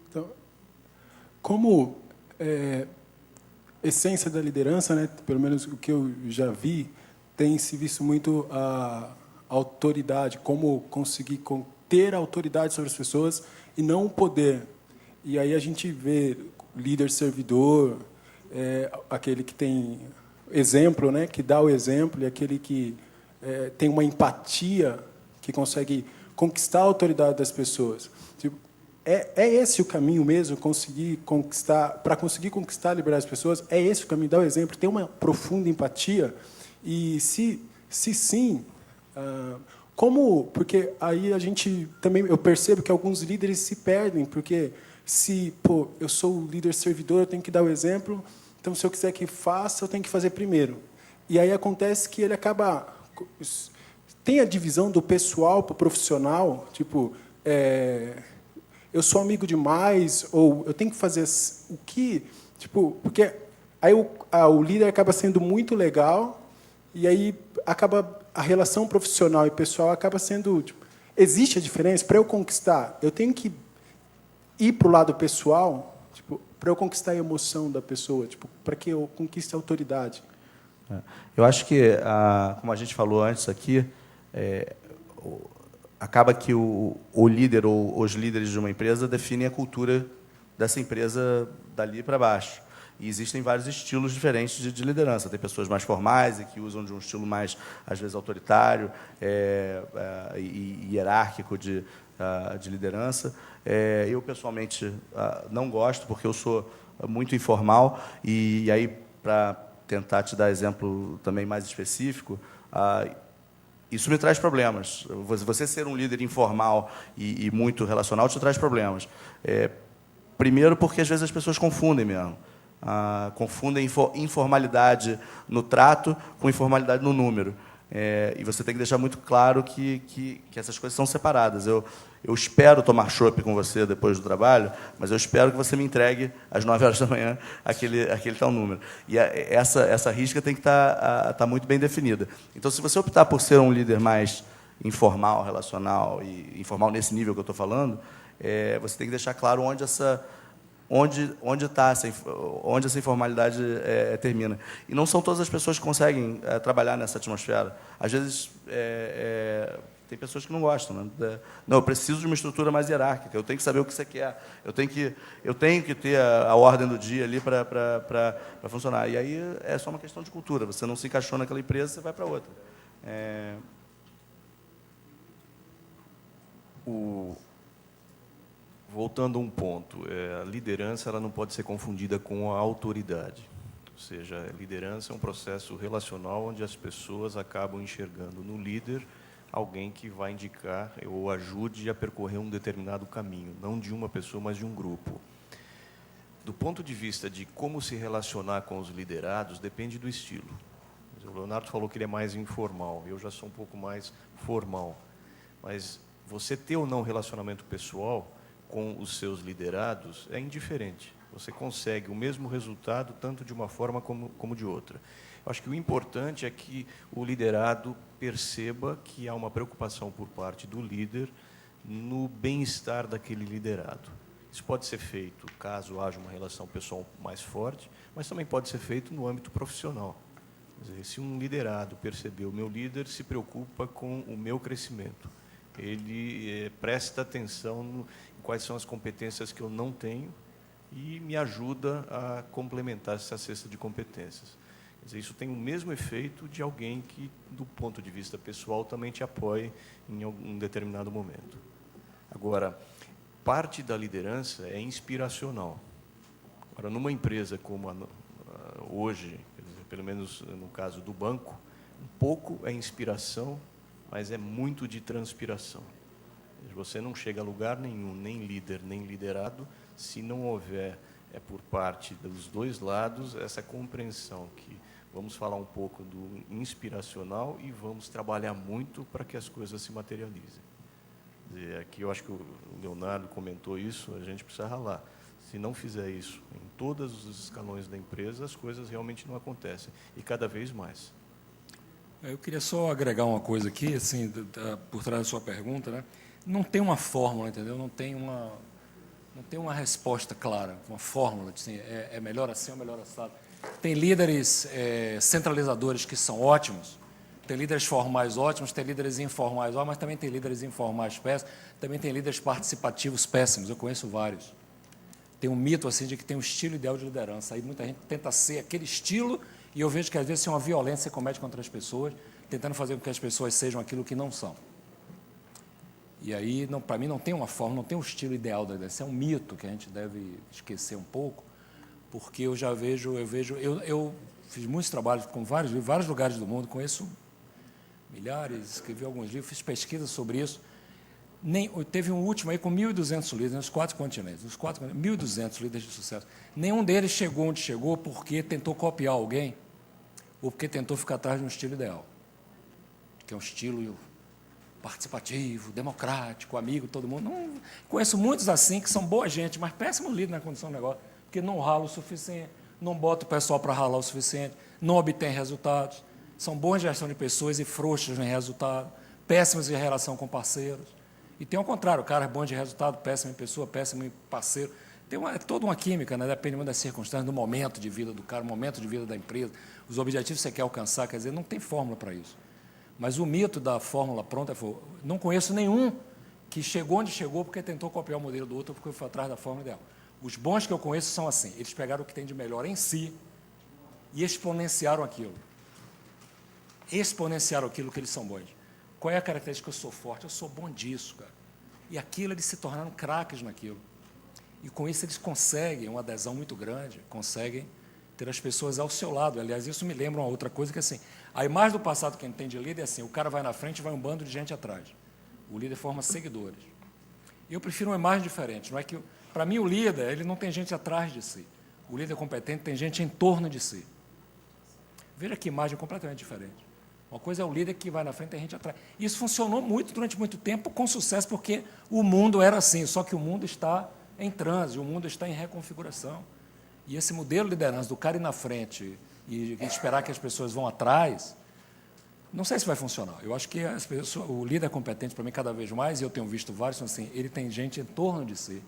Então, como essência da liderança, né, pelo menos o que eu já vi, tem se visto muito a autoridade, como conseguir ter autoridade sobre as pessoas e não o poder. E aí a gente vê líder servidor, aquele que tem exemplo, né, que dá o exemplo, e aquele que tem uma empatia, que consegue conquistar a autoridade das pessoas. Tipo, é esse o caminho mesmo, para conseguir conquistar a liberdade das pessoas? É esse o caminho, dar o exemplo, ter uma profunda empatia? E se sim, porque aí a gente também, eu percebo que alguns líderes se perdem, porque eu sou o líder servidor, eu tenho que dar o exemplo, então, se eu quiser que faça, eu tenho que fazer primeiro. E aí acontece que ele acaba... Tem a divisão do pessoal para o profissional, tipo, eu sou amigo demais, ou eu tenho que fazer o que... Tipo, porque aí o líder acaba sendo muito legal, e aí a relação profissional e pessoal acaba sendo... Tipo, existe a diferença? Para eu conquistar, eu tenho que ir para o lado pessoal, tipo, para eu conquistar a emoção da pessoa, tipo, para que eu conquiste a autoridade. Eu acho que, como a gente falou antes aqui, acaba que o líder ou os líderes de uma empresa definem a cultura dessa empresa dali para baixo. E existem vários estilos diferentes de liderança. Tem pessoas mais formais e que usam de um estilo mais, às vezes, autoritário e hierárquico de liderança. Eu, pessoalmente, não gosto, porque eu sou muito informal, e aí, para tentar te dar exemplo também mais específico, isso me traz problemas. Você ser um líder informal e muito relacional te traz problemas. Primeiro, porque às vezes as pessoas confundem mesmo. Confundem informalidade no trato com informalidade no número. E você tem que deixar muito claro que essas coisas são separadas. Eu espero tomar chopp com você depois do trabalho, mas eu espero que você me entregue às 9 horas da manhã aquele tal número. E essa risca tem que estar muito bem definida. Então, se você optar por ser um líder mais informal, relacional, e informal nesse nível que eu estou falando, você tem que deixar claro onde essa informalidade termina. E não são todas as pessoas que conseguem trabalhar nessa atmosfera. Às vezes, tem pessoas que não gostam. Né? Não, eu preciso de uma estrutura mais hierárquica, eu tenho que saber o que você quer, eu tenho que ter a ordem do dia ali para funcionar. E aí é só uma questão de cultura. Você não se encaixou naquela empresa, você vai para outra. Voltando a um ponto, a liderança ela não pode ser confundida com a autoridade. Ou seja, a liderança é um processo relacional onde as pessoas acabam enxergando no líder alguém que vai indicar ou ajude a percorrer um determinado caminho, não de uma pessoa, mas de um grupo. Do ponto de vista de como se relacionar com os liderados, depende do estilo. O Leonardo falou que ele é mais informal, eu já sou um pouco mais formal. Mas você ter ou não relacionamento pessoal com os seus liderados é indiferente. Você consegue o mesmo resultado, tanto de uma forma como de outra. Eu acho que o importante é que o liderado perceba que há uma preocupação por parte do líder no bem-estar daquele liderado. Isso pode ser feito caso haja uma relação pessoal mais forte, mas também pode ser feito no âmbito profissional. Quer dizer, se um liderado perceber o meu líder se preocupa com o meu crescimento, ele presta atenção em quais são as competências que eu não tenho e me ajuda a complementar essa cesta de competências. Quer dizer, isso tem o mesmo efeito de alguém que, do ponto de vista pessoal, também te apoie em algum determinado momento. Agora, parte da liderança é inspiracional. Agora, numa empresa como hoje, quer dizer, pelo menos no caso do banco, um pouco é inspiração, mas é muito de transpiração. Você não chega a lugar nenhum, nem líder, nem liderado, se não houver, por parte dos dois lados, essa compreensão que vamos falar um pouco do inspiracional e vamos trabalhar muito para que as coisas se materializem. Aqui eu acho que o Leonardo comentou isso, a gente precisa ralar. Se não fizer isso em todos os escalões da empresa, as coisas realmente não acontecem, e cada vez mais. Eu queria só agregar uma coisa aqui, assim, por trás da sua pergunta, né? Não tem uma fórmula, entendeu? Não tem uma resposta clara, uma fórmula, assim, é melhor assim ou melhor assado. Tem líderes centralizadores que são ótimos, tem líderes formais ótimos, tem líderes informais ótimos, mas também tem líderes informais péssimos, também tem líderes participativos péssimos, eu conheço vários. Tem um mito assim de que tem um estilo ideal de liderança, aí muita gente tenta ser aquele estilo, e eu vejo que às vezes é uma violência que comete contra as pessoas, tentando fazer com que as pessoas sejam aquilo que não são. E aí, para mim, não tem uma forma, não tem um estilo ideal da liderança. É um mito que a gente deve esquecer um pouco, porque eu fiz muitos trabalhos com vários lugares do mundo, conheço milhares, escrevi alguns livros, fiz pesquisa sobre isso. Teve um último aí com 1.200 líderes nos 4 continentes, 1.200 líderes de sucesso. Nenhum deles chegou onde chegou porque tentou copiar alguém ou porque tentou ficar atrás de um estilo ideal, que é um estilo participativo, democrático, amigo, todo mundo. Não, conheço muitos assim que são boa gente, mas péssimo líder na condição do negócio, porque não rala o suficiente, não bota o pessoal para ralar o suficiente, não obtém resultados, são bons em gestão de pessoas e frouxos em resultado, péssimos em relação com parceiros. E tem ao contrário, o cara é bom de resultado, péssimo em pessoa, péssimo em parceiro. É toda uma química, né? Depende muito das circunstâncias, do momento de vida do cara, do momento de vida da empresa, os objetivos que você quer alcançar, quer dizer, não tem fórmula para isso. Mas o mito da fórmula pronta, não conheço nenhum que chegou onde chegou porque tentou copiar o modelo do outro ou porque foi atrás da fórmula ideal. Os bons que eu conheço são assim, eles pegaram o que tem de melhor em si e exponenciaram aquilo. Exponenciaram aquilo que eles são bons. Qual é a característica que eu sou forte? Eu sou bom disso, cara. E aquilo, eles se tornaram craques naquilo. E com isso eles conseguem uma adesão muito grande, conseguem ter as pessoas ao seu lado. Aliás, isso me lembra uma outra coisa, que assim, a imagem do passado que a gente tem de líder é assim, o cara vai na frente e vai um bando de gente atrás. O líder forma seguidores. Eu prefiro uma imagem diferente. Não é que, para mim, o líder, ele não tem gente atrás de si. O líder competente tem gente em torno de si. Veja que imagem completamente diferente. Uma coisa é o líder que vai na frente e tem gente atrás. Isso funcionou muito, durante muito tempo, com sucesso, porque o mundo era assim, só que o mundo está em transe, o mundo está em reconfiguração. E esse modelo de liderança, do cara ir na frente e esperar que as pessoas vão atrás, não sei se vai funcionar. Eu acho que as pessoas, o líder competente, para mim, cada vez mais, e eu tenho visto vários, assim, ele tem gente em torno de si,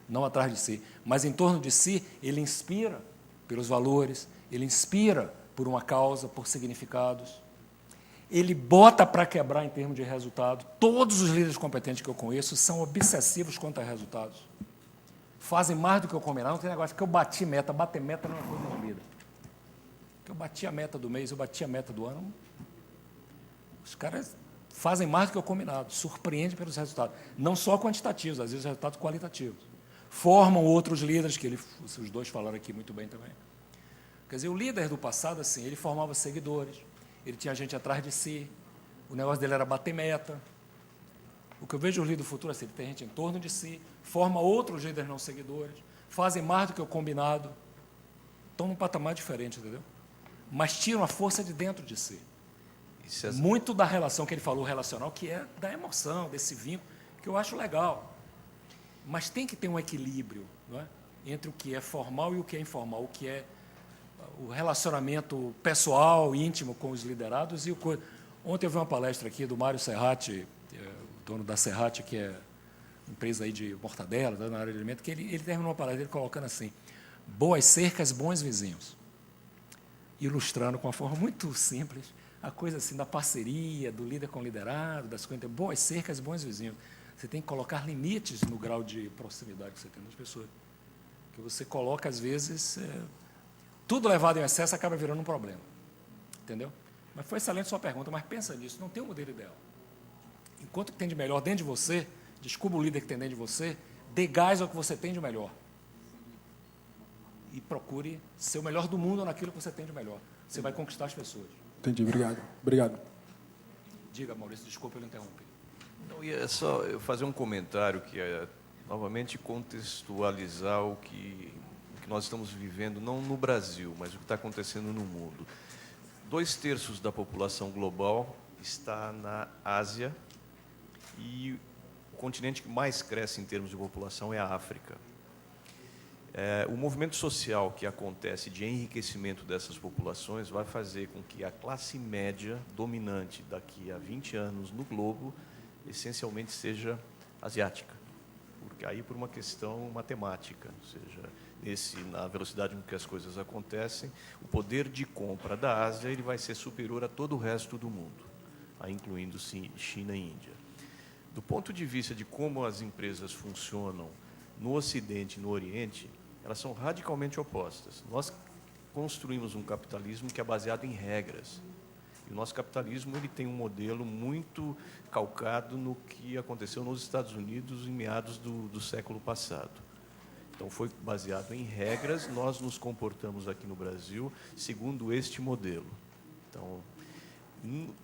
não atrás de si, mas em torno de si, ele inspira pelos valores, ele inspira por uma causa, por significados. Ele bota para quebrar em termos de resultado. Todos os líderes competentes que eu conheço são obsessivos quanto a resultados. Fazem mais do que eu combinava. Não tem negócio que eu bati meta. Bater meta não é coisa de líder. Eu bati a meta do mês, eu bati a meta do ano. Os caras fazem mais do que eu combinado. Surpreende pelos resultados. Não só quantitativos, às vezes resultados qualitativos. Formam outros líderes, que os dois falaram aqui muito bem também. Quer dizer, o líder do passado, assim, ele formava seguidores, ele tinha gente atrás de si, o negócio dele era bater meta. O que eu vejo o líder do futuro, assim, ele tem gente em torno de si, forma outros líderes não seguidores, fazem mais do que o combinado, estão num patamar diferente, entendeu? Mas tiram a força de dentro de si. Muito da relação que ele falou, relacional, que é da emoção, desse vínculo, que eu acho legal. Mas tem que ter um equilíbrio, não é? Entre o que é formal e o que é informal, o que é o relacionamento pessoal, íntimo com os liderados. Ontem eu vi uma palestra aqui do Mário Serrati, o dono da Serrati, que é empresa aí de mortadela, na área de alimento, que ele terminou uma palestra dele colocando assim, boas cercas, bons vizinhos. Ilustrando com uma forma muito simples a coisa assim da parceria, do líder com o liderado, das coisas, boas cercas, bons vizinhos. Você tem que colocar limites no grau de proximidade que você tem das pessoas. Que você coloca, às vezes, tudo levado em excesso acaba virando um problema. Entendeu? Mas foi excelente sua pergunta, mas pensa nisso, não tem um modelo ideal. Enquanto que tem de melhor dentro de você, descubra o líder que tem dentro de você, dê gás ao que você tem de melhor. E procure ser o melhor do mundo naquilo que você tem de melhor. Você vai conquistar as pessoas. Entendi, obrigado. Obrigado. Diga, Maurício, desculpa eu interromper. Não, ia só eu fazer um comentário que é, novamente, contextualizar o que nós estamos vivendo, não no Brasil, mas o que está acontecendo no mundo. 2/3 da população global está na Ásia e o continente que mais cresce em termos de população é a África. O movimento social que acontece de enriquecimento dessas populações vai fazer com que a classe média dominante daqui a 20 anos no globo essencialmente seja asiática, porque aí por uma questão matemática, ou seja, na velocidade com que as coisas acontecem, o poder de compra da Ásia ele vai ser superior a todo o resto do mundo, incluindo China e Índia. Do ponto de vista de como as empresas funcionam no Ocidente e no Oriente, elas são radicalmente opostas. Nós construímos um capitalismo que é baseado em regras. E o nosso capitalismo ele tem um modelo muito calcado no que aconteceu nos Estados Unidos em meados do século passado. Então, foi baseado em regras, nós nos comportamos aqui no Brasil segundo este modelo. Então,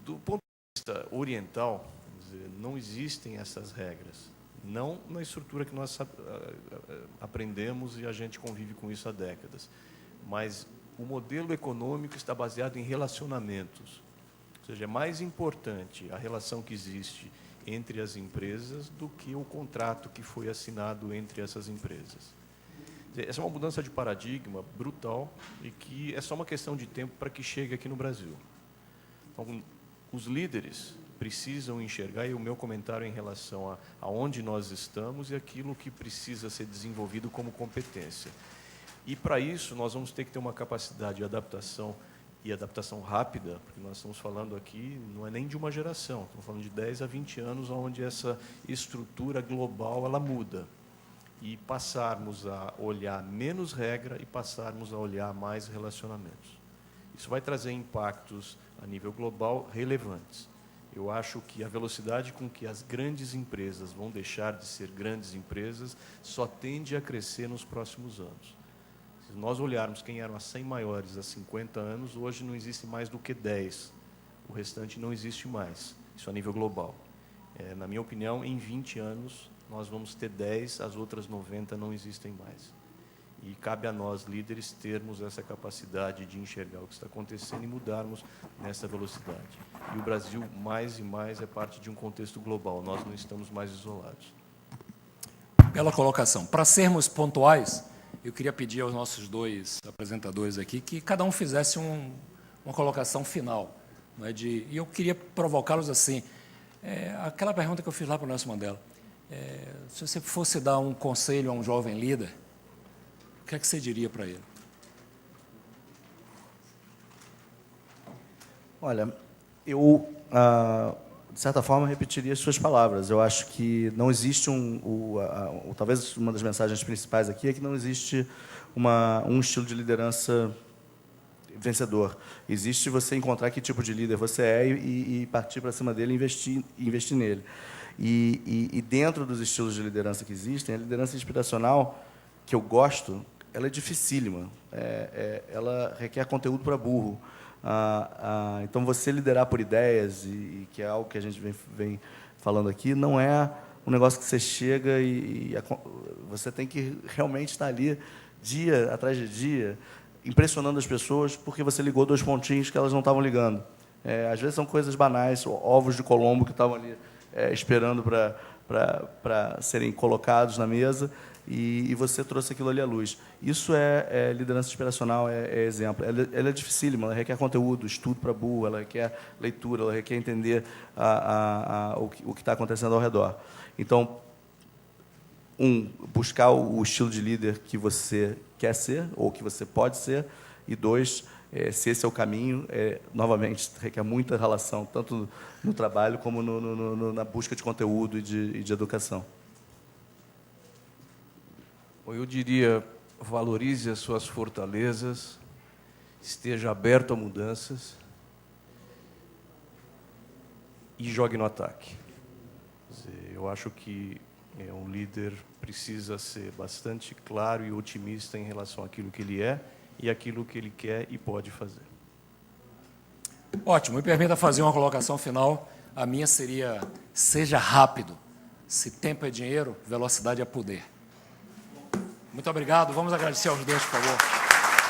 do ponto de vista oriental, não existem essas regras. Não na estrutura que nós aprendemos e a gente convive com isso há décadas. Mas o modelo econômico está baseado em relacionamentos. Ou seja, é mais importante a relação que existe entre as empresas do que o contrato que foi assinado entre essas empresas. Essa é uma mudança de paradigma brutal e que é só uma questão de tempo para que chegue aqui no Brasil. Então, os líderes precisam enxergar, e o meu comentário em relação a onde nós estamos e aquilo que precisa ser desenvolvido como competência. E, para isso, nós vamos ter que ter uma capacidade de adaptação, e adaptação rápida, porque nós estamos falando aqui, não é nem de uma geração, estamos falando de 10 a 20 anos, onde essa estrutura global ela muda. E passarmos a olhar menos regra e passarmos a olhar mais relacionamentos. Isso vai trazer impactos a nível global relevantes. Eu acho que a velocidade com que as grandes empresas vão deixar de ser grandes empresas só tende a crescer nos próximos anos. Se nós olharmos quem eram as 100 maiores há 50 anos, hoje não existe mais do que 10. O restante não existe mais. Isso a nível global. Na minha opinião, em 20 anos, nós vamos ter 10, as outras 90 não existem mais. E cabe a nós, líderes, termos essa capacidade de enxergar o que está acontecendo e mudarmos nessa velocidade. E o Brasil, mais e mais, é parte de um contexto global. Nós não estamos mais isolados. Bela colocação. Para sermos pontuais, eu queria pedir aos nossos dois apresentadores aqui que cada um fizesse uma colocação final. Não é, e eu queria provocá-los assim. Aquela pergunta que eu fiz lá para o Nelson Mandela. Se você fosse dar um conselho a um jovem líder, o que é que você diria para ele? Olha, eu, de certa forma, repetiria as suas palavras. Eu acho que não existe talvez uma das mensagens principais aqui é que não existe um estilo de liderança vencedor. Existe você encontrar que tipo de líder você é e partir para cima dele e investir nele. E dentro dos estilos de liderança que existem, a liderança inspiracional, que eu gosto, ela é dificílima. Ela requer conteúdo para burro. Então, você liderar por ideias, e que é algo que a gente vem falando aqui, não é um negócio que você chega você tem que realmente estar ali, dia atrás de dia, impressionando as pessoas, porque você ligou 2 pontinhos que elas não estavam ligando. Às vezes são coisas banais, ovos de Colombo que estavam ali esperando para serem colocados na mesa, e você trouxe aquilo ali à luz. Isso é liderança inspiracional, é exemplo. Ela é dificílima, ela requer conteúdo, estudo para burro, ela requer leitura, ela requer entender o que está acontecendo ao redor. Então, buscar o estilo de líder que você quer ser, ou que você pode ser, e 2, se esse é o caminho, novamente, requer muita relação, tanto no trabalho como na busca de conteúdo e de educação. Eu diria, valorize as suas fortalezas, esteja aberto a mudanças e jogue no ataque. Eu acho que um líder precisa ser bastante claro e otimista em relação àquilo que ele é e àquilo que ele quer e pode fazer. Ótimo. Me permita fazer uma colocação final. A minha seria: seja rápido. Se tempo é dinheiro, velocidade é poder. Muito obrigado. Vamos agradecer aos dois, por favor.